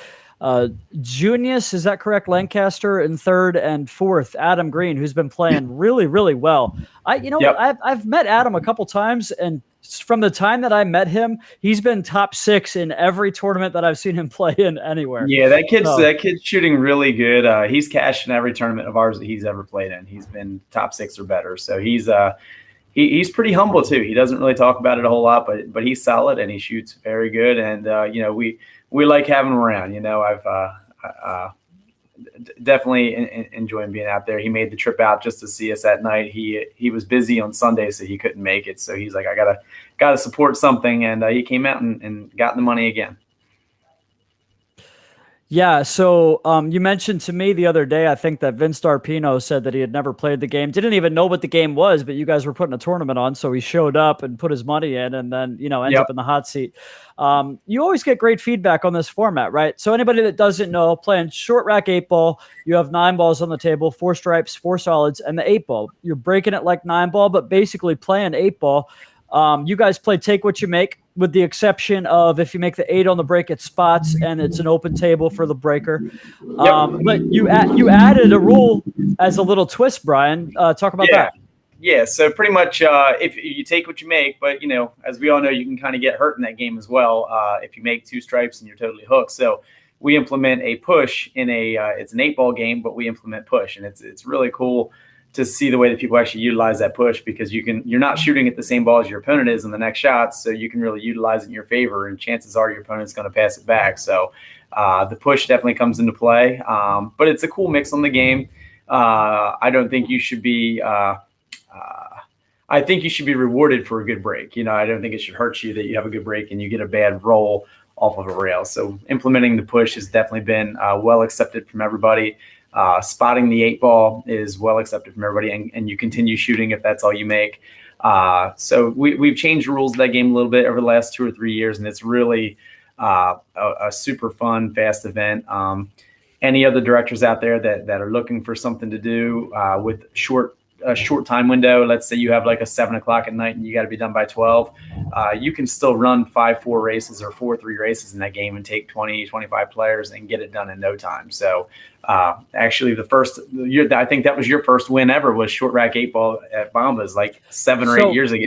Junius, is that correct? Lancaster in third, and fourth, Adam Green, who's been playing really, really well. I've met Adam a couple times, and from the time that I met him, he's been top 6 in every tournament that I've seen him play in anywhere. Yeah, that kid's shooting really good. He's cashed in every tournament of ours that he's ever played in. He's been top 6 or better. So he's pretty humble too. He doesn't really talk about it a whole lot, but he's solid and he shoots very good. And we like having him around. I've definitely enjoying being out there. He made the trip out just to see us at night. He was busy on Sunday, so he couldn't make it. So he's like, I gotta support something, and he came out and got the money again. Yeah, so you mentioned to me the other day, I think that Vince Darpino said that he had never played the game, didn't even know what the game was, but you guys were putting a tournament on, so he showed up and put his money in and then, ends up in the hot seat. You always get great feedback on this format, right? So anybody that doesn't know, playing short rack 8-ball, you have 9 balls on the table, 4 stripes, 4 solids, and the 8-ball. You're breaking it like 9-ball, but basically playing 8-ball. You guys play take what you make, with the exception of if you make the 8 on the break, it spots and it's an open table for the breaker. But you added a rule as a little twist, Brian. Talk about that. Yeah, so pretty much if you take what you make, but as we all know, you can kind of get hurt in that game as well if you make 2 stripes and you're totally hooked. So we implement a push in it's an 8-ball game, but we implement push, and it's really cool to see the way that people actually utilize that push, because you're not shooting at the same ball as your opponent is in the next shot, so you can really utilize it in your favor, and chances are your opponent's going to pass it back. So the push definitely comes into play, but it's a cool mix on the game. I don't think you should be I think you should be rewarded for a good break. I don't think it should hurt you that you have a good break and you get a bad roll off of a rail. So implementing the push has definitely been well accepted from everybody. Spotting the 8-ball is well accepted from everybody, and you continue shooting if that's all you make. So we've changed the rules of that game a little bit over the last 2 or 3 years, and it's really a super fun, fast event. Any other directors out there that are looking for something to do with a short time window, let's say you have like a 7 o'clock at night and you got to be done by 12, you can still run 5-4 races or 4-3 races in that game and take 20, 25 players and get it done in no time. So actually I think that was your first win ever, was short rack 8-ball at Bombas like 7 or 8 years ago.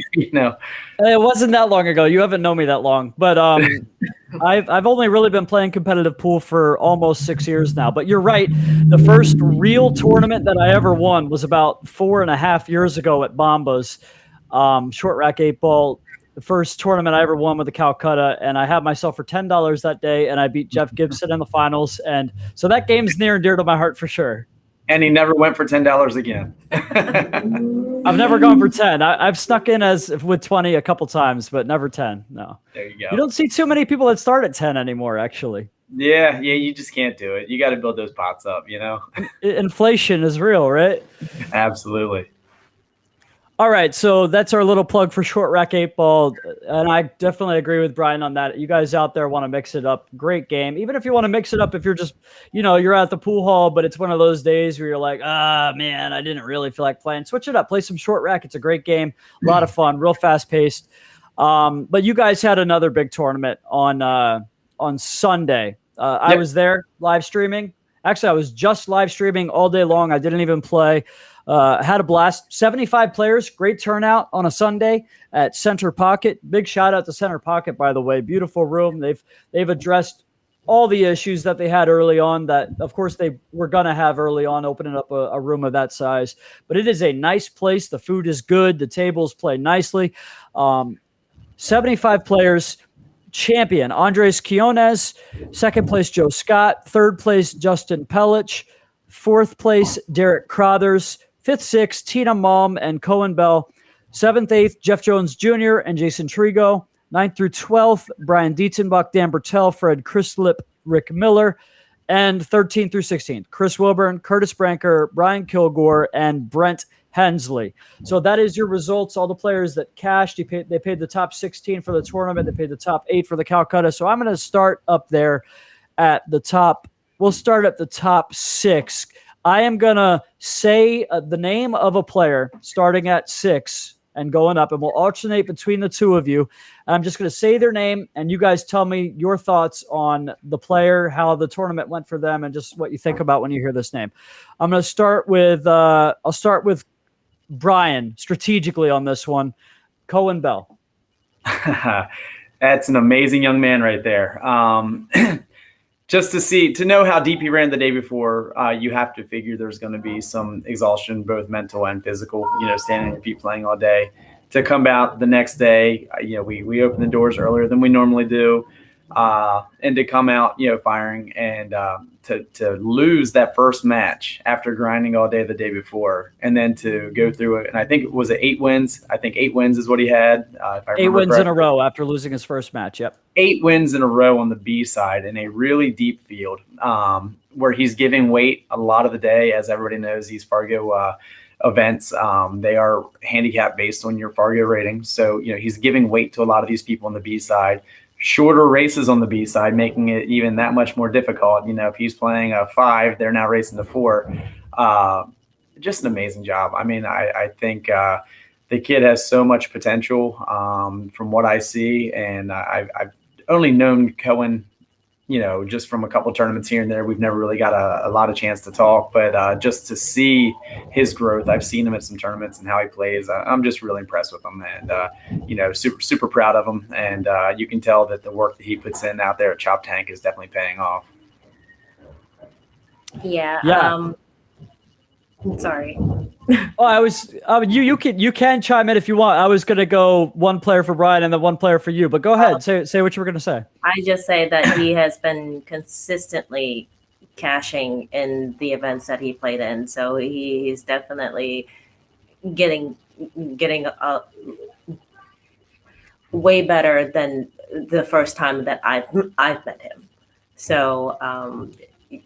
It wasn't that long ago. You haven't known me that long, but I've only really been playing competitive pool for almost 6 years now. But you're right. The first real tournament that I ever won was about 4.5 years ago at Bombas, short rack 8-ball. The first tournament I ever won with the Calcutta, and I had myself for $10 that day, and I beat Jeff Gibson in the finals. And so that game's near and dear to my heart for sure. And he never went for $10 again. I've never gone for 10. I've snuck in with 20 a couple times, but never 10. No. There you go. You don't see too many people that start at 10 anymore, actually. Yeah, you just can't do it. You got to build those pots up, Inflation is real, right? Absolutely. All right, so that's our little plug for Short Rack 8 Ball, and I definitely agree with Brian on that. You guys out there want to mix it up, great game. Even if you want to mix it up, if you're just, you're at the pool hall, but it's one of those days where you're like, man, I didn't really feel like playing. Switch it up, play some Short Rack. It's a great game, a lot of fun, real fast paced. But you guys had another big tournament on Sunday. I was there live streaming. Actually, I was just live streaming all day long. I didn't even play. Had a blast. 75 players, great turnout on a Sunday at Center Pocket. Big shout out to Center Pocket, by the way. Beautiful room. They've addressed all the issues that they had early on that, of course, they were going to have early on, opening up a room of that size. But it is a nice place. The food is good. The tables play nicely. 75 players. Champion, Andres Quiones. Second place, Joe Scott. Third place, Justin Pellich. Fourth place, Derek Crothers. Fifth, sixth, Tina Malm and Colin Bell. Seventh, eighth, Jeff Jones Jr. and Jason Trigo. Ninth through 12th, Brian Dietzenbach, Dan Bertel, Fred Chrislip, Rick Miller. And 13th through 16th, Chris Wilburn, Curtis Branker, Brian Kilgore, and Brent Hensley. So that is your results. All the players that cashed, they paid the top 16 for the tournament. They paid the top 8 for the Calcutta. So I'm going to start up there at the top. We'll start at the top 6. I am going to say the name of a player starting at 6 and going up, and we'll alternate between the two of you. I'm just going to say their name, and you guys tell me your thoughts on the player, how the tournament went for them, and just what you think about when you hear this name. I'm going to start with I'll start with Brian strategically on this one. Colin Bell. That's an amazing young man right there. Just to know how deep he ran the day before, you have to figure there's going to be some exhaustion, both mental and physical, standing on your feet playing all day. To come out the next day, we open the doors earlier than we normally do. And to come out, firing, and to lose that first match after grinding all day the day before, and then to go through it. And I think it was 8 wins. I think 8 wins is what he had. If I 8 wins correctly. In a row after losing his first match. Yep. 8 wins in a row on the B side in a really deep field, where he's giving weight a lot of the day. As everybody knows, these Fargo events, they are handicap based on your Fargo rating. So, he's giving weight to a lot of these people on the B side. Shorter races on the B side, making it even that much more difficult. If he's playing a 5, they're now racing to 4. Just an amazing job. I mean, I think the kid has so much potential from what I see, and I've only known Cohen, just from a couple of tournaments here and there. We've never really got a lot of chance to talk, but just to see his growth, I've seen him at some tournaments and how he plays. I'm just really impressed with him, and super, super proud of him. And you can tell that the work that he puts in out there at Chop Tank is definitely paying off. Yeah. Sorry. Oh, you can chime in if you want. I was going to go one player for Brian and then one player for you, but go ahead. Say what you were going to say. I just say that he has been consistently cashing in the events that he played in. So he's definitely getting way better than the first time that I've met him. So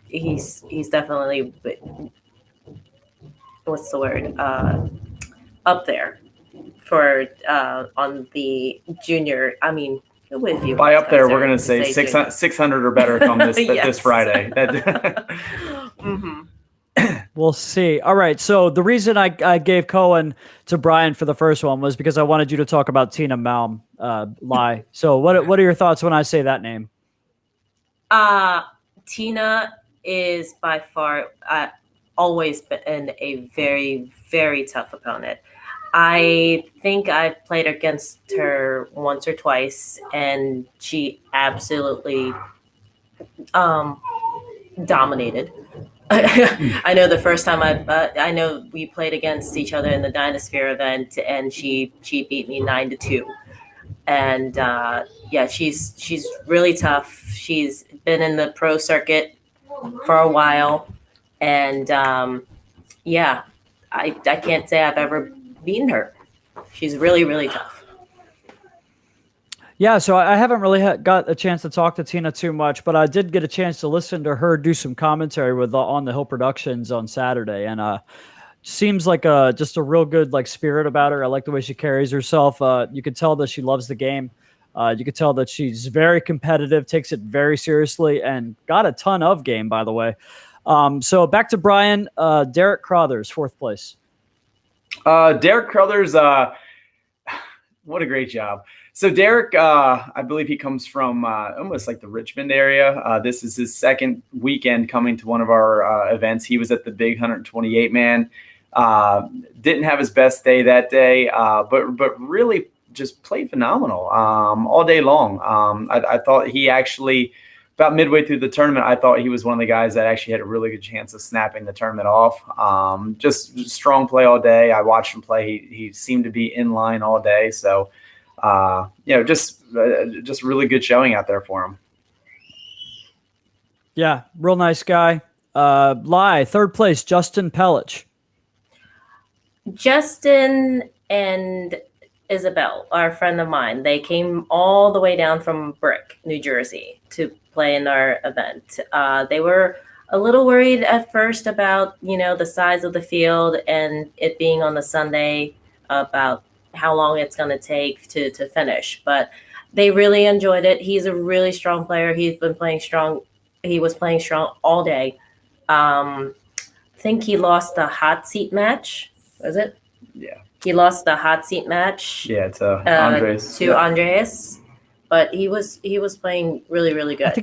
he's definitely, what's the word, up there for on the junior. I mean, if you by up there, we're going to say 600 or better come this this Friday. Mm-hmm. We'll see. All right. So the reason I gave Cohen to Brian for the first one was because I wanted you to talk about Tina Malm. Lie. So what are your thoughts when I say that name? Tina is by far always been a very, very tough opponent. I think I've played against her once or twice, and she absolutely dominated. I know the first time I know we played against each other in the Dynasphere event, and she beat me 9-2. And she's really tough. She's been in the pro circuit for a while, and I can't say I've ever beaten her. She's really, really tough. Yeah, so I haven't really got a chance to talk to Tina too much, but I did get a chance to listen to her do some commentary with On the Hill Productions on Saturday, and seems like just a real good like spirit about her. I like the way she carries herself. You can tell that she loves the game. You can tell that she's very competitive, takes it very seriously, and got a ton of game, by the way. So back to Brian. Derek Crothers, 4th place. Derek Crothers, what a great job. So Derek, I believe he comes from almost like the Richmond area. This is his 2nd weekend coming to one of our events. He was at the big 128 man. Didn't have his best day that day, but really just played phenomenal all day long. I thought he actually, about midway through the tournament, I thought he was one of the guys that actually had a really good chance of snapping the tournament off. Just strong play all day. I watched him play. He seemed to be in line all day. So, just really good showing out there for him. Yeah, real nice guy. 3rd place, Justin Pellich. Justin and Isabel are a friend of mine. They came all the way down from Brick, New Jersey, to play in our event. They were a little worried at first about, the size of the field and it being on the Sunday, about how long it's going to take to finish. But they really enjoyed it. He's a really strong player. He's been playing strong. He was playing strong all day. I think he lost the hot seat match. Was it? Yeah. He lost the hot seat match. Yeah, to Andres. Andreas, but he was playing really, really good.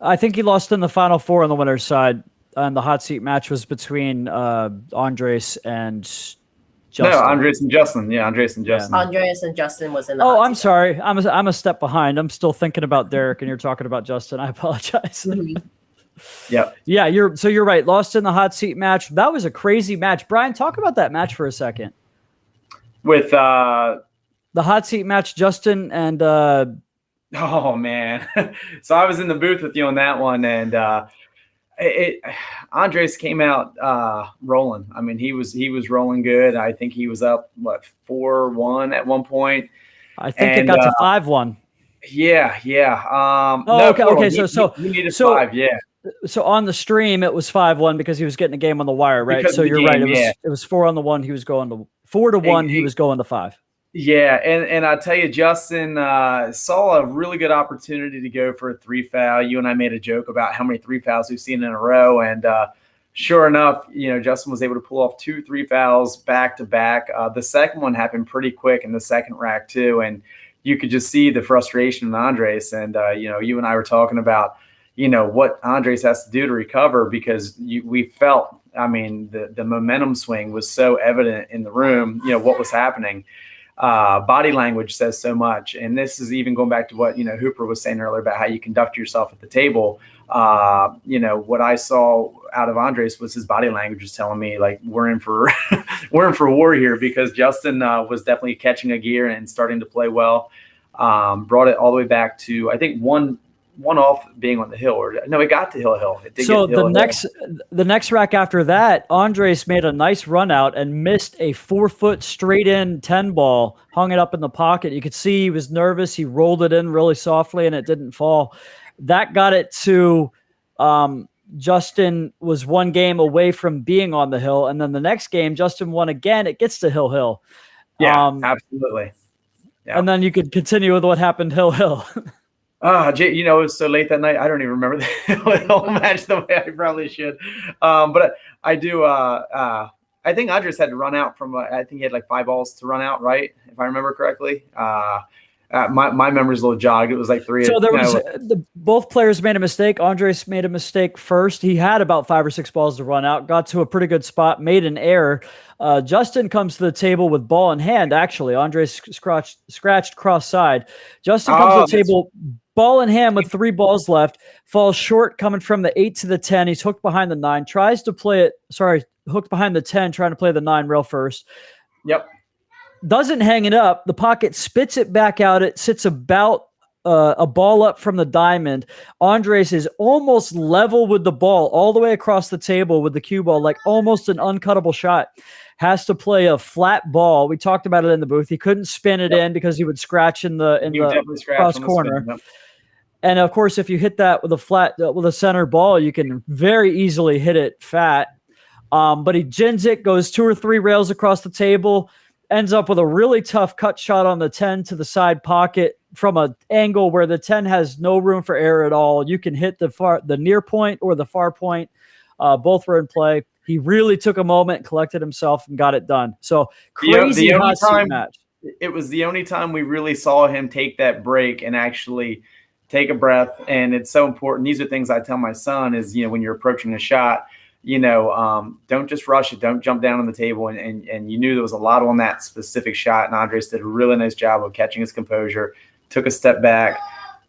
I think he lost in the final 4 on the winner's side, and the hot seat match was between Andres and Justin. No, Andres and Justin. Yeah, Andres and Justin. Andreas and Justin was in the. Oh, I'm sorry. I'm a step behind. I'm still thinking about Derek, and you're talking about Justin. I apologize. Mm-hmm. Yep. Yeah, you're right. Lost in the hot seat match. That was a crazy match. Brian, talk about that match for a second. With the hot seat match, Justin and oh man. So I was in the booth with you on that one, and Andres came out rolling. I mean, he was rolling good. I think he was up 4-1 at one point. I think it got to 5-1. Yeah. Okay. So you needed 5. Yeah. So on the stream, it was 5-1 because he was getting the game on the wire, right? Because so you're right. Yeah. It was 4-1. He was going to 4-1. He was going to 5. Yeah, and I tell you, Justin saw a really good opportunity to go for a 3 foul. You and I made a joke about how many 3 fouls we've seen in a row, and sure enough, Justin was able to pull off 2 3 fouls back to back. The second one happened pretty quick in the second rack too, and you could just see the frustration in Andres. And you and I were talking about what Andres has to do to recover, because we felt, I mean, the momentum swing was so evident in the room. What was happening. Body language says so much. And this is even going back to what, Hooper was saying earlier about how you conduct yourself at the table. What I saw out of Andres was his body language was telling me, like, we're in for war here, because Justin was definitely catching a gear and starting to play well. Brought it all the way back to, I think, one off being on the hill, or no, it got to Hill. It did so get to the next rack after that, Andres made a nice run out and missed a 4-foot straight in 10 ball, hung it up in the pocket. You could see he was nervous. He rolled it in really softly and it didn't fall. That got it to Justin was 1 game away from being on the hill. And then the next game, Justin won again. It gets to Hill. Yeah, absolutely. Yeah. And then you could continue with what happened Hill. Jay, it was so late that night. I don't even remember the whole match the way I probably should. But I do. I think Andres had to run out from. I think he had like 5 balls to run out, right? If I remember correctly. My memory's a little jogged. It was like 3. So there was both players made a mistake. Andres made a mistake first. He had about 5 or 6 balls to run out. Got to a pretty good spot. Made an error. Justin comes to the table with ball in hand. Actually, Andres scratched cross side. Justin comes to the table. Ball in hand with 3 balls left, falls short coming from the 8 to the 10. He's hooked behind the 9, tries to play it. Hooked behind the 10, trying to play the 9 rail first. Yep. Doesn't hang it up. The pocket spits it back out. It sits about a ball up from the diamond. Andres is almost level with the ball all the way across the table with the cue ball, like almost an uncuttable shot. Has to play a flat ball. We talked about it in the booth. He couldn't spin it in because he would scratch in the cross corner. Yep. And of course, if you hit that with a center ball, you can very easily hit it fat. But he gins it, goes 2 or 3 rails across the table, ends up with a really tough cut shot on the 10 to the side pocket from an angle where the 10 has no room for error at all. You can hit the near point or the far point. Both were in play. He really took a moment, collected himself, and got it done. So crazy hot seat match. It was the only time we really saw him take that break and actually take a breath. And it's so important. These are things I tell my son is, when you're approaching a shot, don't just rush it. Don't jump down on the table. And you knew there was a lot on that specific shot. And Andres did a really nice job of catching his composure, took a step back,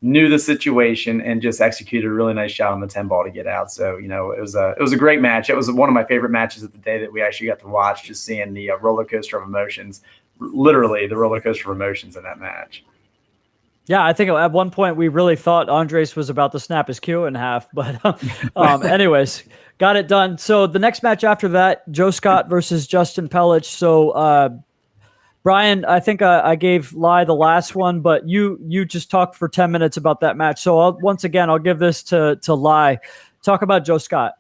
knew the situation, and just executed a really nice shot on the 10 ball to get out. So, it was a great match. It was one of my favorite matches of the day that we actually got to watch, just seeing the roller coaster of emotions, literally the roller coaster of emotions in that match. Yeah, I think at one point we really thought Andres was about to snap his cue in half, but anyways, got it done. So the next match after that, Joe Scott versus Justin Pellich. So Brian, I think I gave Lai the last one, but you just talked for 10 minutes about that match. So I'll give this to Lai. Talk about Joe Scott.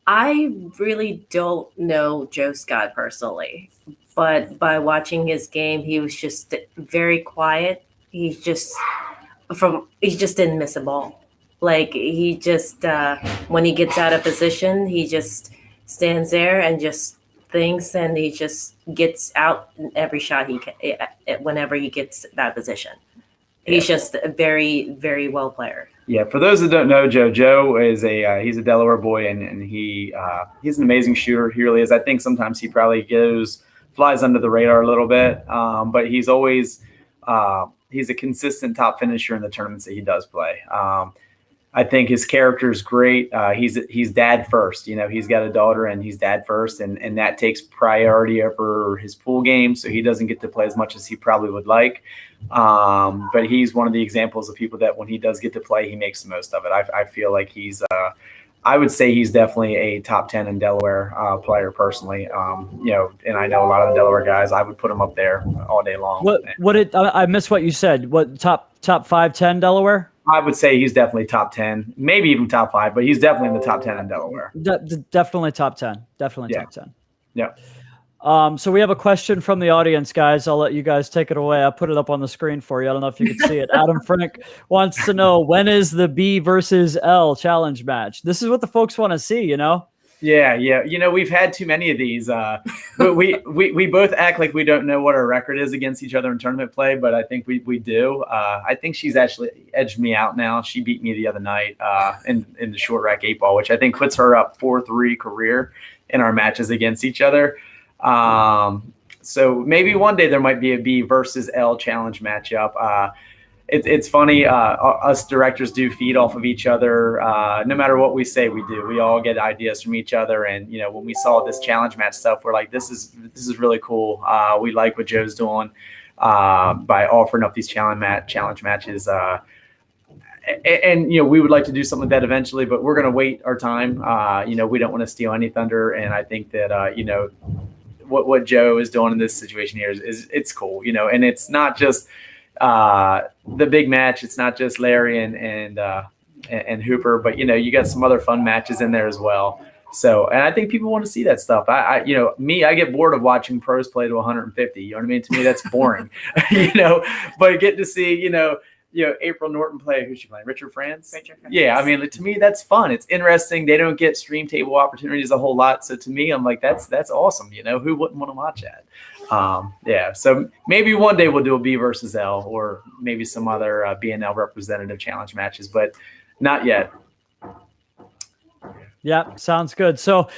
I really don't know Joe Scott personally, but by watching his game, he was just very quiet. He just didn't miss a ball. Like he just when he gets out of position, he just stands there and just thinks, and he just gets out every shot he can whenever he gets that position. He's just a very, very well player. Yeah, for those that don't know Joe is he's a Delaware boy, and he's an amazing shooter. He really is. I think sometimes he probably flies under the radar a little bit, but he's always he's a consistent top finisher in the tournaments that he does play. I think his character is great. He's dad first. He's got a daughter, and he's dad first, and that takes priority over his pool game. So he doesn't get to play as much as he probably would like. But he's one of the examples of people that when he does get to play, he makes the most of it. I feel like I would say he's definitely a top 10 in Delaware player personally. And I know a lot of the Delaware guys. I would put him up there all day long. I missed what you said. What top 5, 10 Delaware? I would say he's definitely top 10, maybe even top 5, but he's definitely in the top 10 in Delaware. Definitely top 10. Definitely top 10. Yeah. So we have a question from the audience, guys. I'll let you guys take it away. I'll put it up on the screen for you. I don't know if you can see it. Adam Frank wants to know, when is the B versus L challenge match? This is what the folks want to see, Yeah. We've had too many of these. But we both act like we don't know what our record is against each other in tournament play, but I think we do. I think she's actually edged me out now. She beat me the other night in the short rack 8-ball, which I think puts her up 4-3 career in our matches against each other. So maybe one day there might be a B versus L challenge matchup. It's funny. Us directors do feed off of each other. No matter what we say, we do. We all get ideas from each other. And when we saw this challenge match stuff, we're like, this is really cool. We like what Joe's doing by offering up these challenge matches. And we would like to do something like that eventually, but we're going to wait our time. We don't want to steal any thunder. And I think that what Joe is doing in this situation here is it's cool. And it's not just the big match. It's not just Larry and Hooper, but you got some other fun matches in there as well. So, and I think people want to see that stuff. I get bored of watching pros play to 150. You know what I mean? To me, that's boring. But get to see, April Norton play. Who's she playing? Richard France? Yeah, I mean, to me, that's fun. It's interesting. They don't get stream table opportunities a whole lot. So to me, I'm like, that's awesome. Who wouldn't want to watch that? So maybe one day we'll do a B versus L, or maybe some other B and L representative challenge matches, but not yet. Yeah, sounds good. So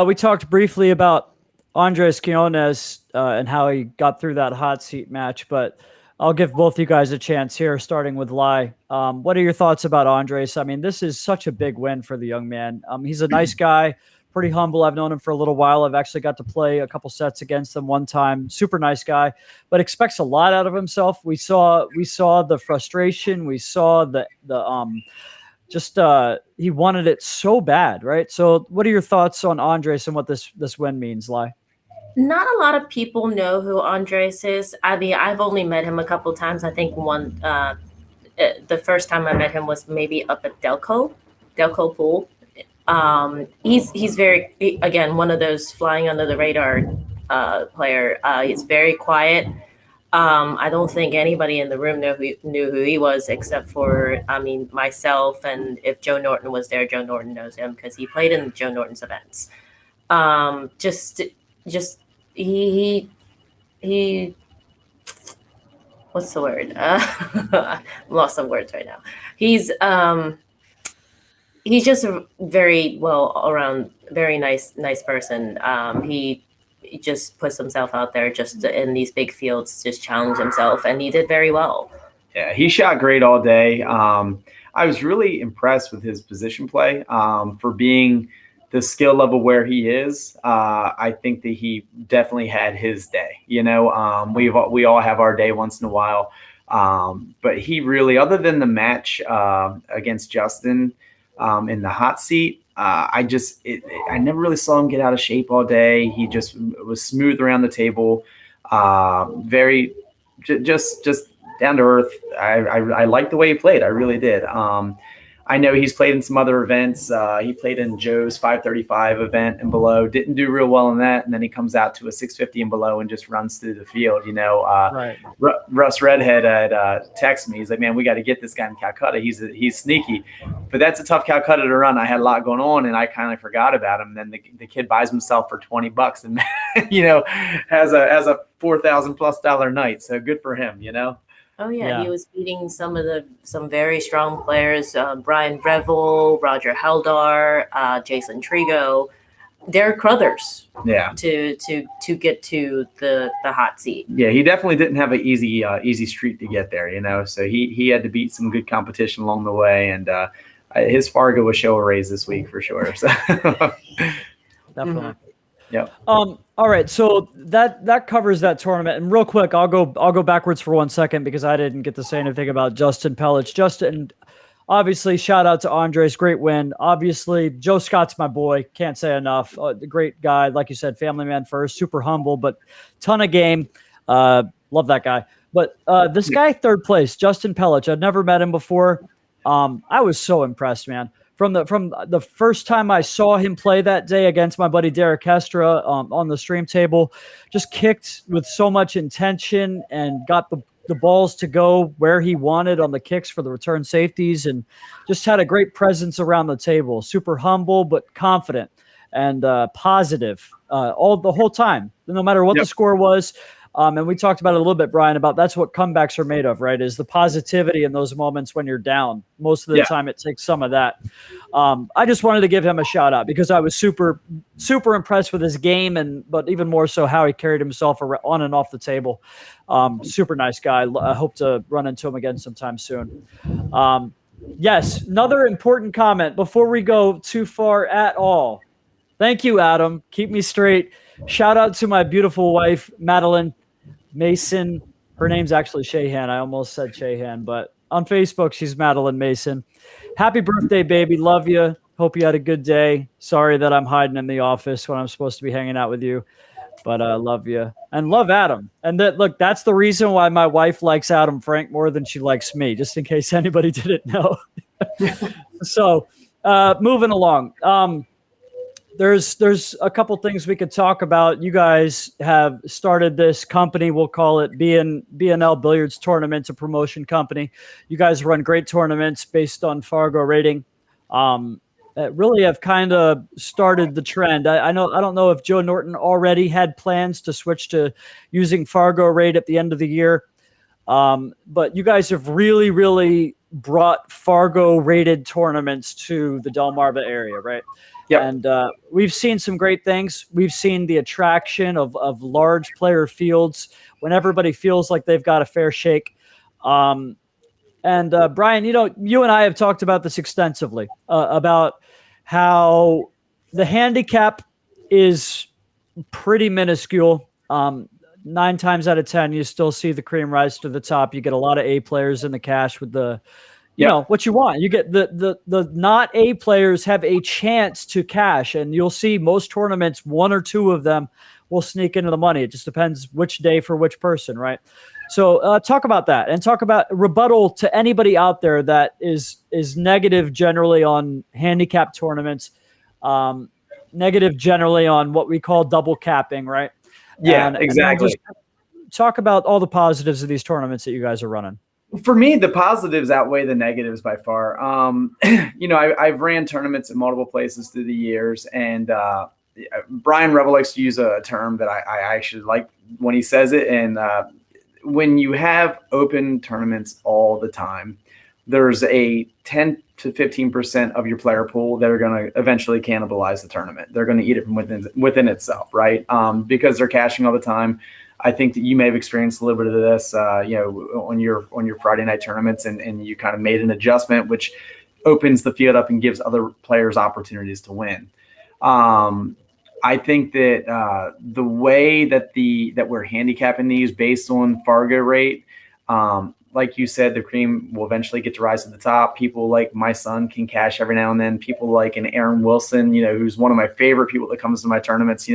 we talked briefly about Andres Quinones and how he got through that hot seat match, but I'll give both you guys a chance here, starting with Lai. What are your thoughts about Andres? I mean, this is such a big win for the young man. He's a nice guy, pretty humble. I've known him for a little while. I've actually got to play a couple sets against him one time. Super nice guy, but expects a lot out of himself. We saw the frustration. We saw he wanted it so bad, right? So what are your thoughts on Andres and what this win means, Lai? Not a lot of people know who Andres is. I mean, I've only met him a couple times. I think the first time I met him was maybe up at Delco Pool. He's again, one of those flying under the radar player. He's very quiet. I don't think anybody in the room knew who he was, except for, myself. And if Joe Norton was there, Joe Norton knows him because he played in Joe Norton's events. He what's the word? I'm lost some words right now. He's just a very well around, very nice person. He just puts himself out there just in these big fields, just challenge himself, and he did very well. Yeah, he shot great all day. I was really impressed with his position play for being the skill level where he is. I think that he definitely had his day. We all have our day once in a while, but he really, other than the match against Justin in the hot seat, I never really saw him get out of shape all day. He just was smooth around the table, very just down to earth. I liked the way he played. I really did. I know he's played in some other events. He played in Joe's 535 event and below. Didn't do real well in that, and then he comes out to a 650 and below and just runs through the field. Right. Russ Redhead had texted me. He's like, "Man, we got to get this guy in Calcutta. He's sneaky, but that's a tough Calcutta to run." I had a lot going on, and I kind of forgot about him. And then the kid buys himself for $20, and has a $4,000+ night. So good for him. Oh yeah, he was beating some very strong players, Brian Revel, Roger Haldar, Jason Trigo. They're Crothers. Yeah. To get to the hot seat. Yeah, he definitely didn't have an easy street to get there, So he had to beat some good competition along the way, and his Fargo will show a raise this week for sure. So. Definitely. Yep. All right, so that covers that tournament. And real quick, I'll go backwards for 1 second because I didn't get to say anything about Justin Pellich. Justin, obviously, shout out to Andres, great win. Obviously, Joe Scott's my boy. Can't say enough. Great guy, like you said, family man first, super humble, but ton of game. Love that guy. But this guy, third place, Justin Pellich. I'd never met him before. I was so impressed, man. From the first time I saw him play that day against my buddy Derek Kestra on the stream table, just kicked with so much intention and got the balls to go where he wanted on the kicks for the return safeties, and just had a great presence around the table. Super humble but confident and positive the whole time, no matter what the score was. And we talked about it a little bit, Brian, about that's what comebacks are made of, right? Is the positivity in those moments when you're down. Most of the time it takes some of that. I just wanted to give him a shout out because I was super, super impressed with his game, but even more so how he carried himself on and off the table. Super nice guy. I hope to run into him again sometime soon. Yes, another important comment before we go too far at all. Thank you, Adam. Keep me straight. Shout out to my beautiful wife, Madeline Mason. Her name's actually Shahan. I almost said Shahan, but on Facebook, she's Madeline Mason. Happy birthday, baby. Love you. Hope you had a good day. Sorry that I'm hiding in the office when I'm supposed to be hanging out with you, but I love you and love Adam. And that's the reason why my wife likes Adam Frank more than she likes me, just in case anybody didn't know. So moving along. There's a couple things we could talk about. You guys have started this company. We'll call it BNL Billiards Tournaments, a promotion company. You guys run great tournaments based on Fargo rating. Really have kind of started the trend. I don't know if Joe Norton already had plans to switch to using Fargo rate at the end of the year. But you guys have really, really brought Fargo rated tournaments to the Delmarva area, right? Yep. And we've seen some great things. We've seen the attraction of large player fields when everybody feels like they've got a fair shake. And Brian, you and I have talked about this extensively, about how the handicap is pretty minuscule. 9 times out of 10, you still see the cream rise to the top. You get a lot of A players in the cash with the what you want. You get the not A players have a chance to cash, and you'll see most tournaments, 1 or 2 of them will sneak into the money. It just depends which day for which person, right? So talk about that, and talk about rebuttal to anybody out there that is negative generally on handicap tournaments. negative generally on what we call double capping, right? Yeah, And then exactly. just talk about all the positives of these tournaments that you guys are running. For me, the positives outweigh the negatives by far. I've ran tournaments in multiple places through the years, and Brian Revel likes to use a term that I actually like when he says it. And when you have open tournaments all the time, there's a 10 to 15% of your player pool that are going to eventually cannibalize the tournament. They're going to eat it from within itself, right? Because they're cashing all the time. I think that you may have experienced a little bit of this, on your Friday night tournaments, and you kind of made an adjustment, which opens the field up and gives other players opportunities to win. I think that the way that we're handicapping these based on Fargo rate, like you said, the cream will eventually get to rise to the top. People like my son can cash every now and then. People like an Aaron Wilson, who's one of my favorite people that comes to my tournaments.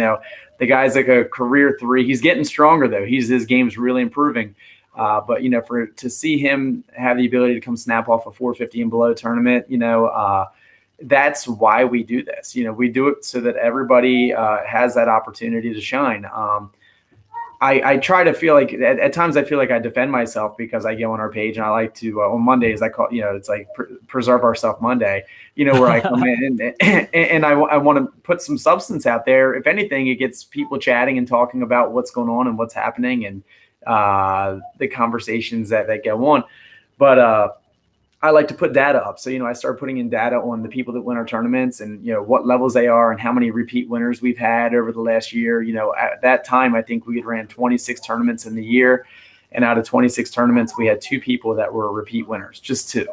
The guy's like a career 3. He's getting stronger though. His game's really improving. But to see him have the ability to come snap off a 450 and below tournament, that's why we do this. We do it so that everybody has that opportunity to shine. I try to feel like at times I feel like I defend myself because I go on our page and I like to on Mondays I call it's like preserve ourself Monday, where I come in and I want to put some substance out there. If anything, it gets people chatting and talking about what's going on and what's happening and the conversations that go on. But I like to put data up. So, I started putting in data on the people that win our tournaments and, what levels they are and how many repeat winners we've had over the last year. At that time, I think we had ran 26 tournaments in the year. And out of 26 tournaments, we had 2 people that were repeat winners, just 2.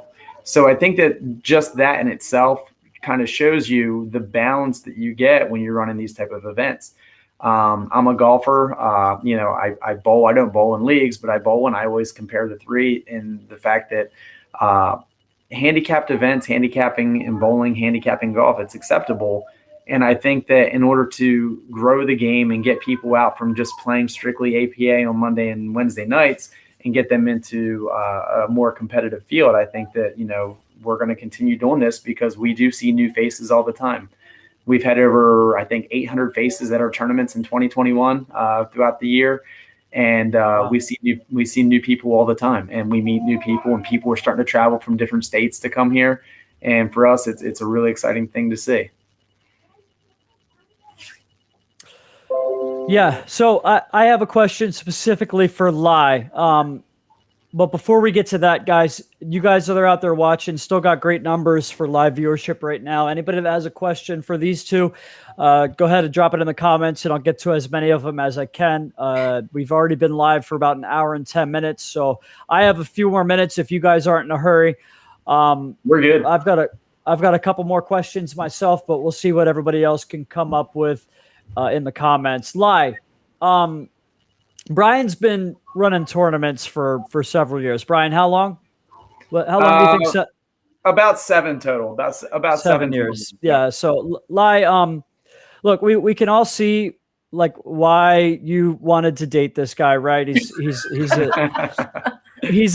So I think that just that in itself kind of shows you the balance that you get when you're running these type of events. I'm a golfer. I bowl. I don't bowl in leagues, but I bowl, and I always compare the 3 in the fact that handicapped events, handicapping in bowling, handicapping golf, it's acceptable. And I think that in order to grow the game and get people out from just playing strictly APA on Monday and Wednesday nights and get them into a more competitive field, I think that, we're going to continue doing this because we do see new faces all the time. We've had over, I think, 800 faces at our tournaments in 2021 throughout the year. And we see new people all the time, and we meet new people, and people are starting to travel from different states to come here. And for us, it's a really exciting thing to see. Yeah. So I have a question specifically for Lai. But before we get to that, guys, you guys that are out there watching still got great numbers for live viewership right now. Anybody that has a question for these two, go ahead and drop it in the comments, and I'll get to as many of them as I can. We've already been live for about an hour and 10 minutes, so I have a few more minutes if you guys aren't in a hurry. We're good. I've got a couple more questions myself, but we'll see what everybody else can come up with in the comments. Lai, Brian's been running tournaments for several years. Brian, how long? How long do you think? About 7 total. That's about 7 years. Yeah. So, Lai, look, we can all see like why you wanted to date this guy, right? He's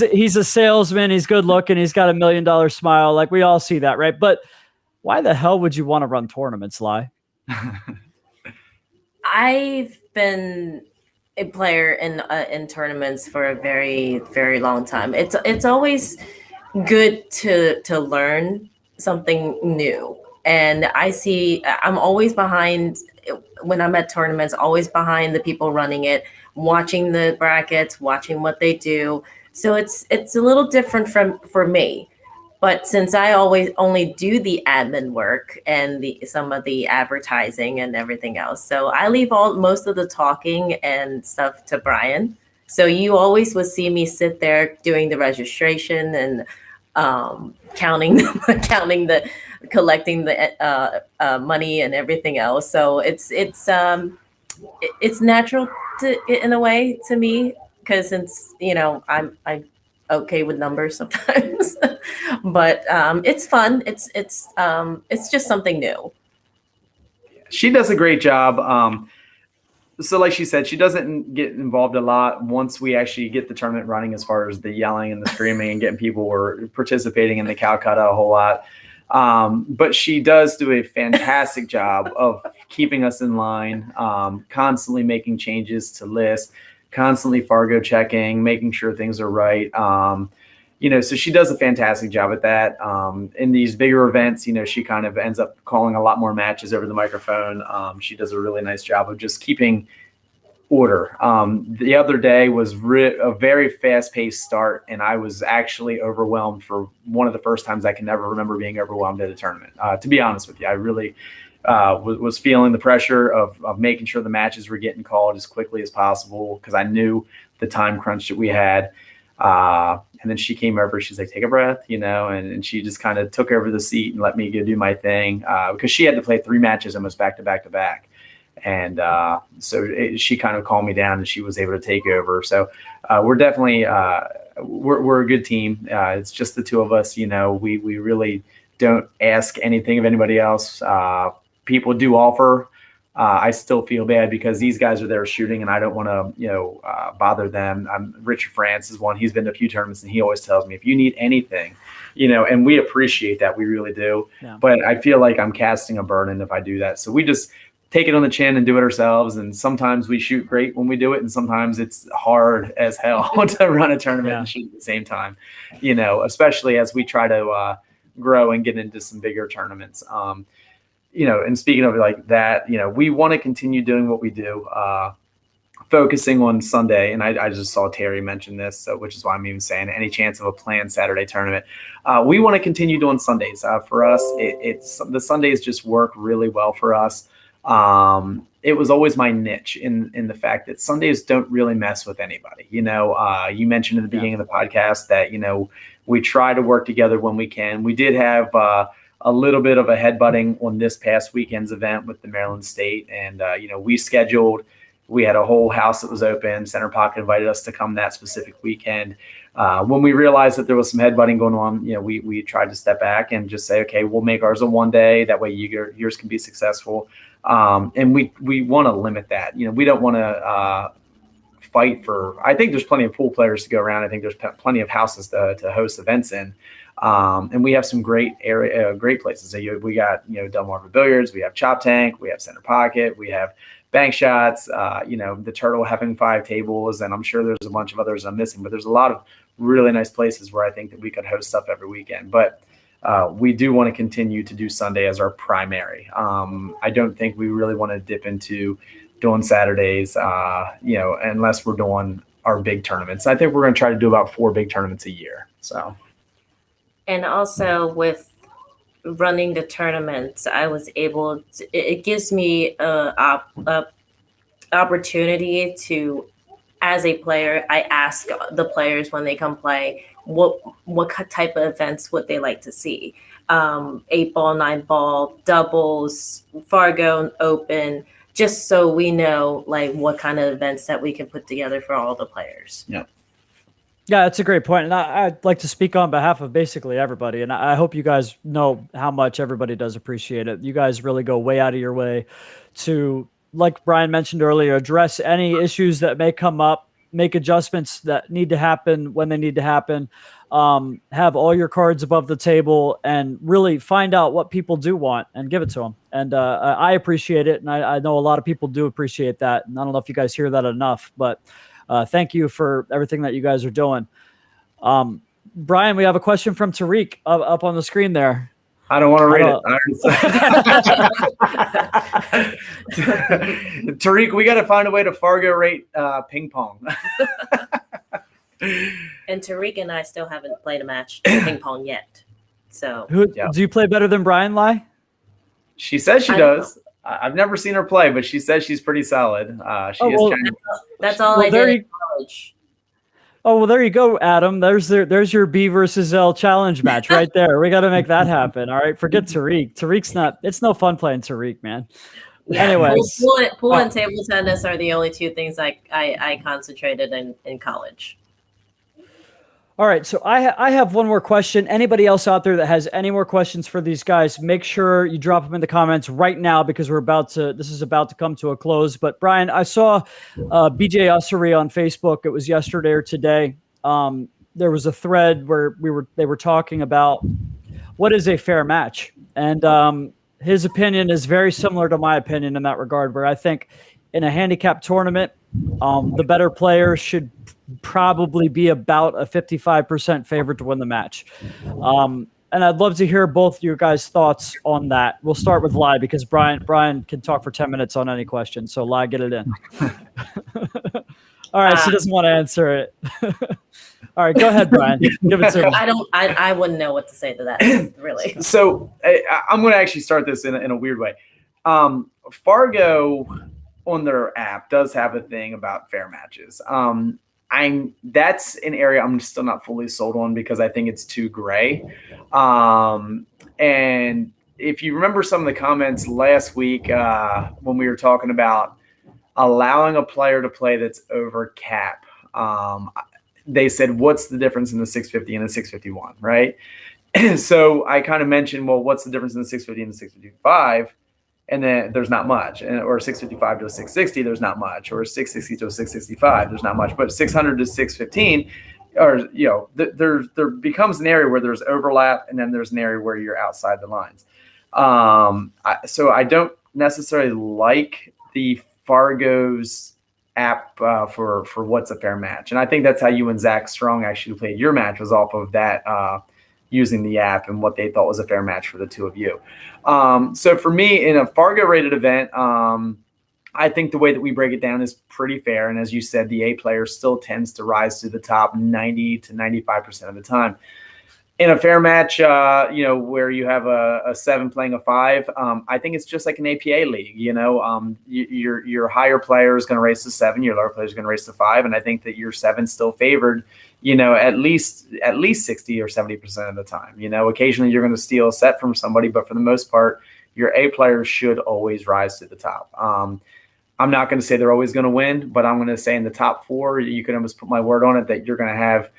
a salesman. He's good looking. He's got $1 million smile. Like we all see that, right? But why the hell would you want to run tournaments, Lai? I've been a player in tournaments for a very, very long time. It's always good to learn something new. And I'm always behind when I'm at tournaments, always behind the people running it, watching the brackets, watching what they do. So it's a little different for me. But since I always only do the admin work and some of the advertising and everything else, so I leave most of the talking and stuff to Brian. So you always would see me sit there doing the registration and collecting the money and everything else. So it's natural in a way to me because since I'm okay with numbers sometimes, but it's fun. It's just something new. She does a great job. So like she said, she doesn't get involved a lot once we actually get the tournament running as far as the yelling and the screaming and getting people were participating in the Calcutta a whole lot. But she does do a fantastic job of keeping us in line, constantly making changes to lists, constantly Fargo checking, making sure things are right. So she does a fantastic job at that. In these bigger events, she kind of ends up calling a lot more matches over the microphone. She does a really nice job of just keeping order. The other day was a very fast-paced start, and I was actually overwhelmed for one of the first times I can never remember being overwhelmed at a tournament. To be honest with you, I really was feeling the pressure of making sure the matches were getting called as quickly as possible because I knew the time crunch that we had. And then she came over, she's like, take a breath, and she just kind of took over the seat and let me go do my thing because she had to play 3 matches almost back to back to back. And so she kind of calmed me down and she was able to take over. So we're definitely we're a good team. It's just the two of us. We really don't ask anything of anybody else. People do offer. I still feel bad because these guys are there shooting and I don't want to, bother them. Richard France is one. He's been to a few tournaments and he always tells me if you need anything, and we appreciate that. We really do. Yeah. But I feel like I'm casting a burden if I do that. So we just take it on the chin and do it ourselves. And sometimes we shoot great when we do it. And sometimes it's hard as hell to run a tournament and shoot at the same time, especially as we try to grow and get into some bigger tournaments. And speaking of like that, we want to continue doing what we do, focusing on Sunday. And I just saw Terry mention this, which is why I'm even saying any chance of a planned Saturday tournament. We want to continue doing Sundays. For us, it's the Sundays just work really well for us. It was always my niche in the fact that Sundays don't really mess with anybody. You mentioned in the beginning of the podcast that, we try to work together when we can. We did have a little bit of a headbutting on this past weekend's event with the Maryland State. And, we had a whole house that was open. Center Pocket invited us to come that specific weekend. When we realized that there was some headbutting going on, we tried to step back and just say, okay, we'll make ours a one day. That way yours can be successful. And we want to limit that. We don't want to fight for, I think there's plenty of pool players to go around. I think there's plenty of houses to host events in. And we have some great places. So we got, Delmarva Billiards, we have Chop Tank, we have Center Pocket, we have Bank Shots, the Turtle having 5 tables, and I'm sure there's a bunch of others I'm missing, but there's a lot of really nice places where I think that we could host stuff every weekend. But we do want to continue to do Sunday as our primary. I don't think we really want to dip into doing Saturdays, unless we're doing our big tournaments. I think we're going to try to do about 4 big tournaments a year. So. And also with running the tournaments, I was able to, it gives me a opportunity to, as a player, I ask the players when they come play, what type of events would they like to see? 8-ball, 9-ball, doubles, Fargo, Open, just so we know like what kind of events that we can put together for all the players. Yeah. Yeah, that's a great point. And I'd like to speak on behalf of basically everybody. And I hope you guys know how much everybody does appreciate it. You guys really go way out of your way to, like Brian mentioned earlier, address any issues that may come up, make adjustments that need to happen when they need to happen, have all your cards above the table, and really find out what people do want and give it to them. And I appreciate it. And I know a lot of people do appreciate that. And I don't know if you guys hear that enough, but thank you for everything that you guys are doing. Brian, we have a question from Tariq up on the screen there. I don't want to read it. Tariq, we got to find a way to Fargo rate ping pong. And Tariq and I still haven't played a match ping pong yet. So do you play better than Brian Lai? She says she does. I've never seen her play, but she says she's pretty solid. That's all I did in college. Oh, well, there you go, Adam. There's your B versus L challenge match right there. We got to make that happen. All right, forget Tariq. It's no fun playing Tariq, man. Yeah. Anyways, pool and table tennis are the only 2 things I concentrated in college. All right, so I have one more question. Anybody else out there that has any more questions for these guys, make sure you drop them in the comments right now because this is about to come to a close. But Brian, I saw BJ Ussery on Facebook. It was yesterday or today. There was a thread where they were talking about what is a fair match? And his opinion is very similar to my opinion in that regard, where I think in a handicap tournament, the better player should probably be about a 55% favorite to win the match. And I'd love to hear both your guys' thoughts on that. We'll start with Lai because Brian can talk for 10 minutes on any question. So Lai, get it in. All right, she doesn't want to answer it. All right, go ahead, Brian. Give it to him. I wouldn't know what to say to that, really. So I'm going to actually start this in a weird way. Fargo on their app does have a thing about fair matches. That's an area I'm still not fully sold on because I think it's too gray. And if you remember some of the comments last week when we were talking about allowing a player to play that's over cap, they said, what's the difference in the 650 and the 651, right? So I kind of mentioned, well, what's the difference in the 650 and the 655? And then there's not much. Or 655 to a 660, there's not much. Or 660 to a 665, there's not much. But 600 to 615, or there becomes an area where there's overlap, and then there's an area where you're outside the lines. So I don't necessarily like the Fargo's app for what's a fair match, and I think that's how you and Zach Strong actually played your match, was off of that. Using the app and what they thought was a fair match for the two of you. So for me, in a Fargo rated event, I think the way that we break it down is pretty fair. And as you said, the A player still tends to rise to the top 90 to 95% of the time. In a fair match, where you have a 7 playing a 5, I think it's just like an APA league. Your higher player is going to race to 7, your lower player is going to race to 5, and I think that your 7's still favored. At least 60 or 70% of the time. Occasionally you're going to steal a set from somebody, but for the most part, your A players should always rise to the top. I'm not going to say they're always going to win, but I'm going to say in the top 4, you can almost put my word on it that you're going to have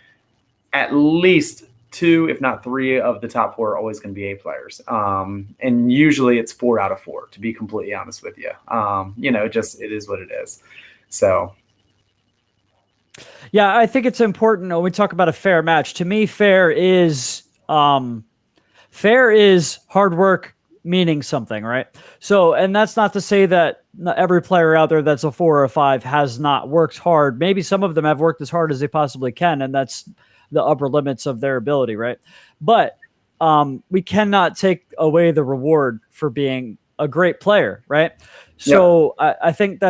at least 2, if not 3 of the top 4 are always going to be A players. And usually it's 4 out of 4, to be completely honest with you. It is what it is. So. Yeah, I think it's important when we talk about a fair match. To me, fair is hard work meaning something, right? So, and that's not to say that every player out there that's a 4 or a 5 has not worked hard. Maybe some of them have worked as hard as they possibly can, and that's the upper limits of their ability, right? But we cannot take away the reward for being a great player, right? So yeah. I think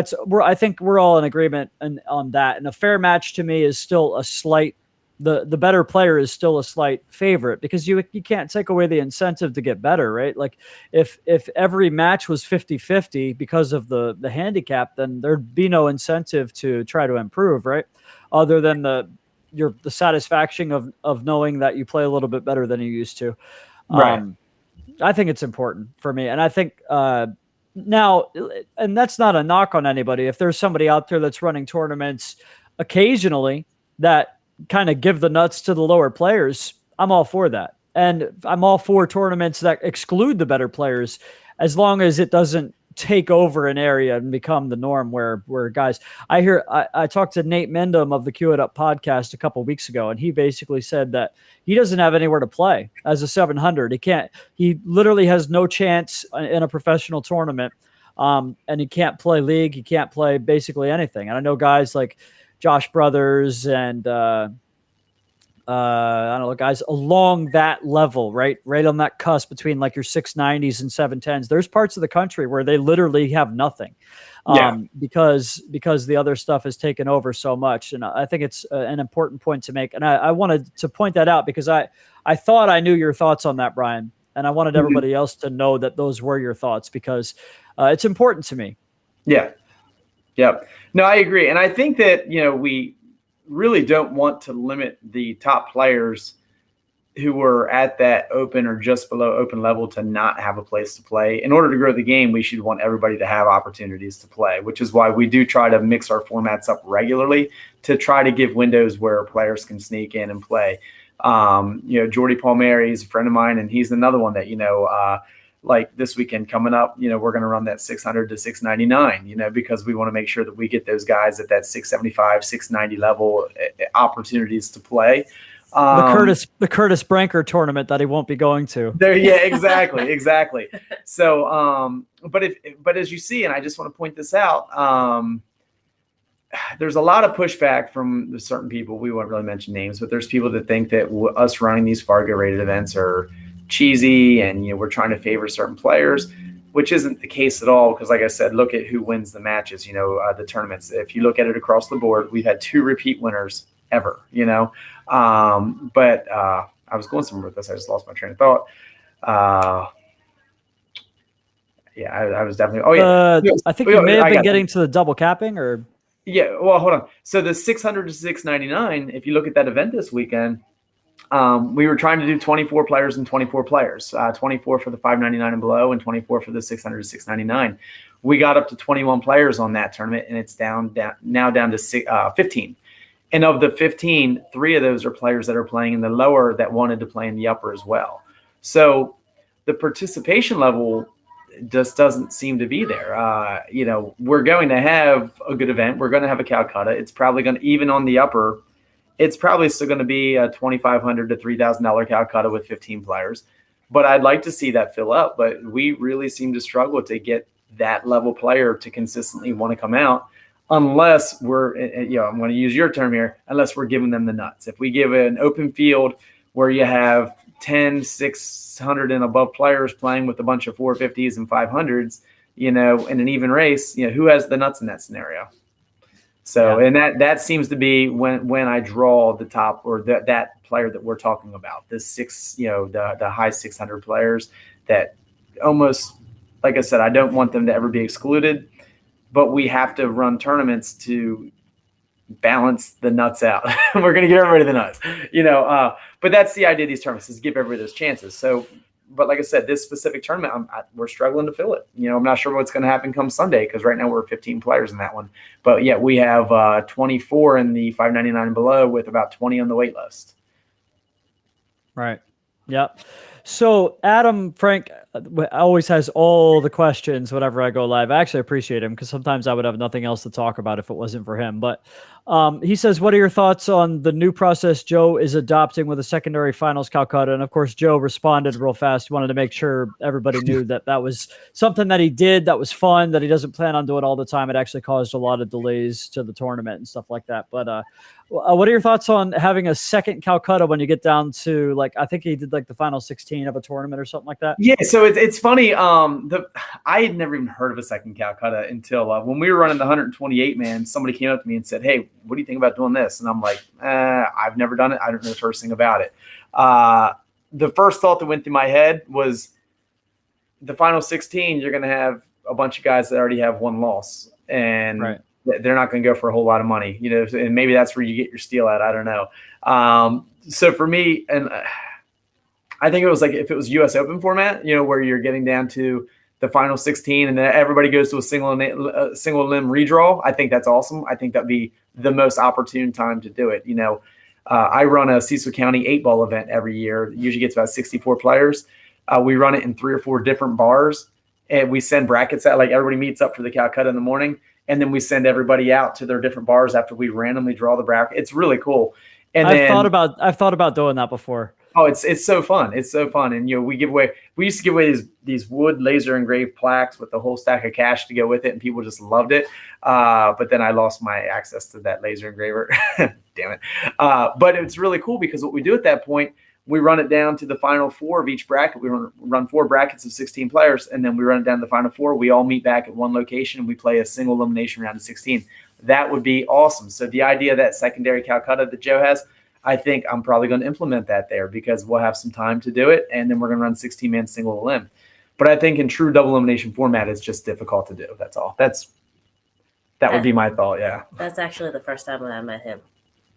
we're all in agreement on that. And a fair match to me is still a slight, the better player is still a slight favorite because you can't take away the incentive to get better, right? Like if every match was 50-50 because of the handicap, then there'd be no incentive to try to improve, right? Other than the satisfaction of knowing that you play a little bit better than you used to. Right. I think it's important for me. And I think now, and that's not a knock on anybody. If there's somebody out there that's running tournaments occasionally that kind of give the nuts to the lower players, I'm all for that. And I'm all for tournaments that exclude the better players as long as it doesn't take over an area and become the norm where guys, I talked to Nate Mendham of the Cue It Up podcast a couple of weeks ago, and he basically said that he doesn't have anywhere to play as a 700. He literally has no chance in a professional tournament. And he can't play league. He can't play basically anything. And I know guys like Josh Brothers and, I don't know, guys along that level, right on that cusp between like your 690s and 710s. There's parts of the country where they literally have nothing, because the other stuff has taken over so much. And I think it's an important point to make. And I wanted to point that out because I thought I knew your thoughts on that, Brian, and I wanted everybody else to know that those were your thoughts because it's important to me. Yeah. Yep. No, I agree. And I think that, we really don't want to limit the top players who are at that open or just below open level to not have a place to play. In order to grow the game, we should want everybody to have opportunities to play, which is why we do try to mix our formats up regularly to try to give windows where players can sneak in and play. Jordy Palmieri is a friend of mine, and he's another one that, like this weekend coming up, we're going to run that 600 to 699, because we want to make sure that we get those guys at that 675, 690 level opportunities to play. The Curtis Branker tournament that he won't be going to. There, yeah, exactly. So, but as you see, and I just want to point this out, there's a lot of pushback from certain people. We won't really mention names, but there's people that think that us running these Fargo rated events are cheesy, and we're trying to favor certain players, which isn't the case at all. Because, like I said, look at who wins the matches. The tournaments. If you look at it across the board, we've had 2 repeat winners ever. But I was going somewhere with this. I just lost my train of thought. Yeah, I was definitely. Oh yeah, I think you may have been getting to the double capping, or. Yeah, well, hold on. So the 600 to 699, if you look at that event this weekend, we were trying to do 24 players and 24 players, 24 for the 599 and below and 24 for the 600 to 699. We got up to 21 players on that tournament, and it's now down to 15. And of the 15, 3 of those are players that are playing in the lower that wanted to play in the upper as well. So the participation level just doesn't seem to be there. We're going to have a good event. We're going to have a Calcutta. It's probably going to, even on the upper, it's probably still going to be a $2,500 to $3,000 Calcutta with 15 players. But I'd like to see that fill up. But we really seem to struggle to get that level player to consistently want to come out, unless we're, I'm going to use your term here, unless we're giving them the nuts. If we give an open field where you have 10, 600 and above players playing with a bunch of 450s and 500s, in an even race, who has the nuts in that scenario? So, yeah. And that seems to be when I draw the top, or that player that we're talking about, the high 600 players that almost, like I said, I don't want them to ever be excluded, but we have to run tournaments to balance the nuts out. We're going to give everybody the nuts, but that's the idea of these tournaments, is give everybody those chances. So, but like I said, this specific tournament, we're struggling to fill it. I'm not sure what's going to happen come Sunday, because right now we're 15 players in that one. But yeah, we have 24 in the 599 and below, with about 20 on the wait list. Right. Yep. So Adam Frank always has all the questions whenever I go live. I actually appreciate him, because sometimes I would have nothing else to talk about if it wasn't for him. But he says, what are your thoughts on the new process Joe is adopting with a secondary finals Calcutta? And of course, Joe responded real fast. He wanted to make sure everybody knew that was something that he did that was fun, that he doesn't plan on doing all the time. It actually caused a lot of delays to the tournament and stuff like that. But what are your thoughts on having a second Calcutta when you get down to, I think he did the final 16 of a tournament or something like that? Yeah, so it's funny. I had never even heard of a second Calcutta until when we were running the 128 man. Somebody came up to me and said, "Hey, what do you think about doing this?" And I'm like, "I've never done it. I don't know the first thing about it." The first thought that went through my head was, the final 16, you're going to have a bunch of guys that already have one loss, and right. They're not going to go for a whole lot of money, and maybe that's where you get your steal at. I don't know. So for me, and I think it was if it was US Open format, where you're getting down to the final 16 and then everybody goes to a single limb redraw. I think that's awesome. I think that'd be the most opportune time to do it. I run a Cecil County 8-ball event every year. It usually gets about 64 players. We run it in 3 or 4 different bars, and we send brackets out. Everybody meets up for the Calcutta in the morning, and then we send everybody out to their different bars after we randomly draw the bracket. It's really cool. And I've thought about doing that before. Oh, it's so fun. It's so fun. And, we used to give away these wood laser engraved plaques with the whole stack of cash to go with it. And people just loved it. But then I lost my access to that laser engraver. Damn it. But it's really cool, because what we do at that point, we run it down to the final 4 of each bracket. We run 4 brackets of 16 players, and then we run it down to the final 4. We all meet back at one location, and we play a single elimination round of 16. That would be awesome. So the idea of that secondary Calcutta that Joe has, I think I'm probably going to implement that there, because we'll have some time to do it, and then we're going to run 16-man single elim. But I think in true double elimination format, it's just difficult to do. That's all. That would be my thought. Yeah. That's actually the first time that I met him.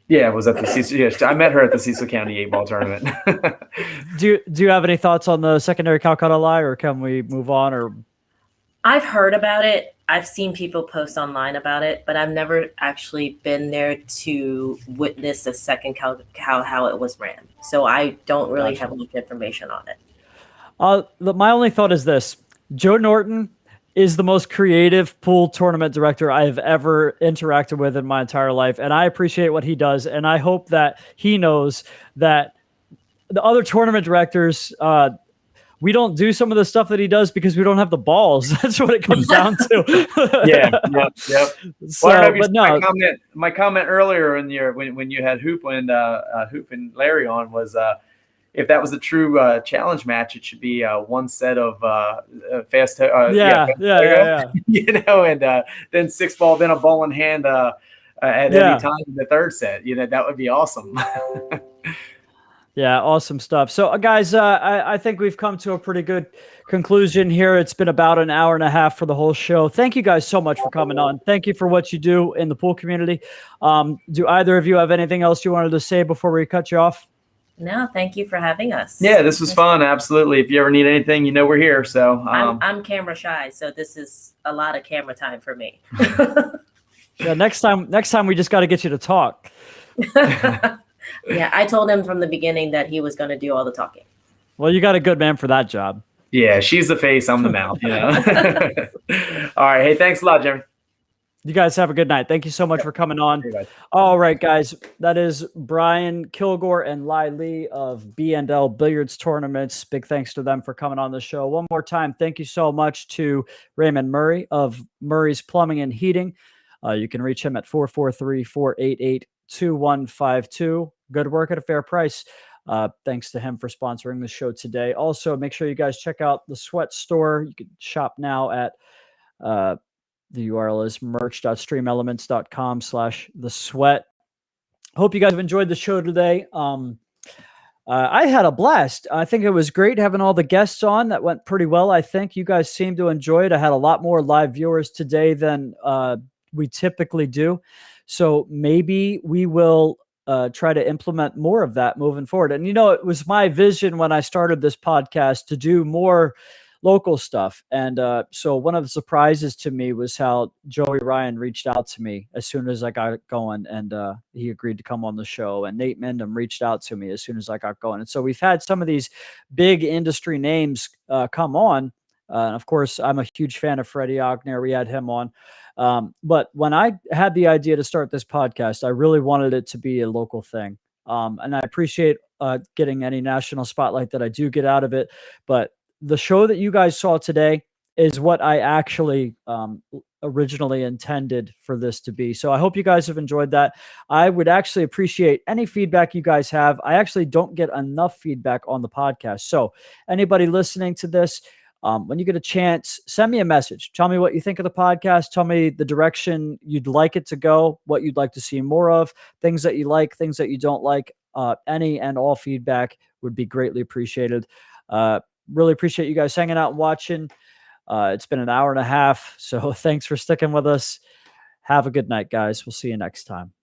Yeah, it was at the Cecil. Yeah, I met her at the Cecil County 8-ball tournament. Do you have any thoughts on the secondary Calcutta lie, or can we move on? Or I've heard about it. I've seen people post online about it, but I've never actually been there to witness the second how it was ran. So I don't really have much information on it. My only thought is this: Joe Norton is the most creative pool tournament director I have ever interacted with in my entire life. And I appreciate what he does. And I hope that he knows that the other tournament directors, we don't do some of the stuff that he does because we don't have the balls. That's what it comes down to. Yep. So, Well, I don't know if you but saw no, my comment earlier in your when you had Hoop and Larry on was if that was a true challenge match, it should be one set of fast. yeah. You know, and then 6 ball, then a ball in hand at any time in the third set. You know, that would be awesome. Yeah, awesome stuff. So, guys, I think we've come to a pretty good conclusion here. It's been about an hour and a half for the whole show. Thank you guys so much for coming on. Thank you for what you do in the pool community. Do either of you have anything else you wanted to say before we cut you off? No, thank you for having us. Yeah, this was fun. Absolutely. If you ever need anything, you know we're here. So I'm camera shy, so this is a lot of camera time for me. Yeah, next time we just got to get you to talk. Yeah, I told him from the beginning that he was going to do all the talking. Well, you got a good man for that job. Yeah, she's the face, I'm the mouth. You know. All right. Hey, thanks a lot, Jeremy. You guys have a good night. Thank you so much for coming on. Hey, All right, guys. That is Brian Kilgore and Lai Lee of B&L Billiards Tournaments. Big thanks to them for coming on the show. One more time, thank you so much to Raymond Murray of Murray's Plumbing and Heating. You can reach him at 443-488-2152. Good work at a fair price. Thanks to him for sponsoring the show today. Also, make sure you guys check out the Sweat store. You can shop now at the URL is merch.streamelements.com/thesweat. Hope you guys have enjoyed the show today. I had a blast. I think it was great having all the guests on. That went pretty well. I think you guys seemed to enjoy it. I had a lot more live viewers today than we typically do. So maybe we will try to implement more of that moving forward. And, you know, it was my vision when I started this podcast to do more local stuff. And so one of the surprises to me was how Joey Ryan reached out to me as soon as I got going, and he agreed to come on the show. And Nate Mendham reached out to me as soon as I got going. And so we've had some of these big industry names come on. And of course, I'm a huge fan of Freddie Ogner. We had him on. But when I had the idea to start this podcast, I really wanted it to be a local thing. And I appreciate getting any national spotlight that I do get out of it. But the show that you guys saw today is what I actually originally intended for this to be. So I hope you guys have enjoyed that. I would actually appreciate any feedback you guys have. I actually don't get enough feedback on the podcast. So anybody listening to this, when you get a chance, send me a message. Tell me what you think of the podcast. Tell me the direction you'd like it to go, what you'd like to see more of, things that you like, things that you don't like. Any and all feedback would be greatly appreciated. Really appreciate you guys hanging out and watching. It's been an hour and a half, so thanks for sticking with us. Have a good night, guys. We'll see you next time.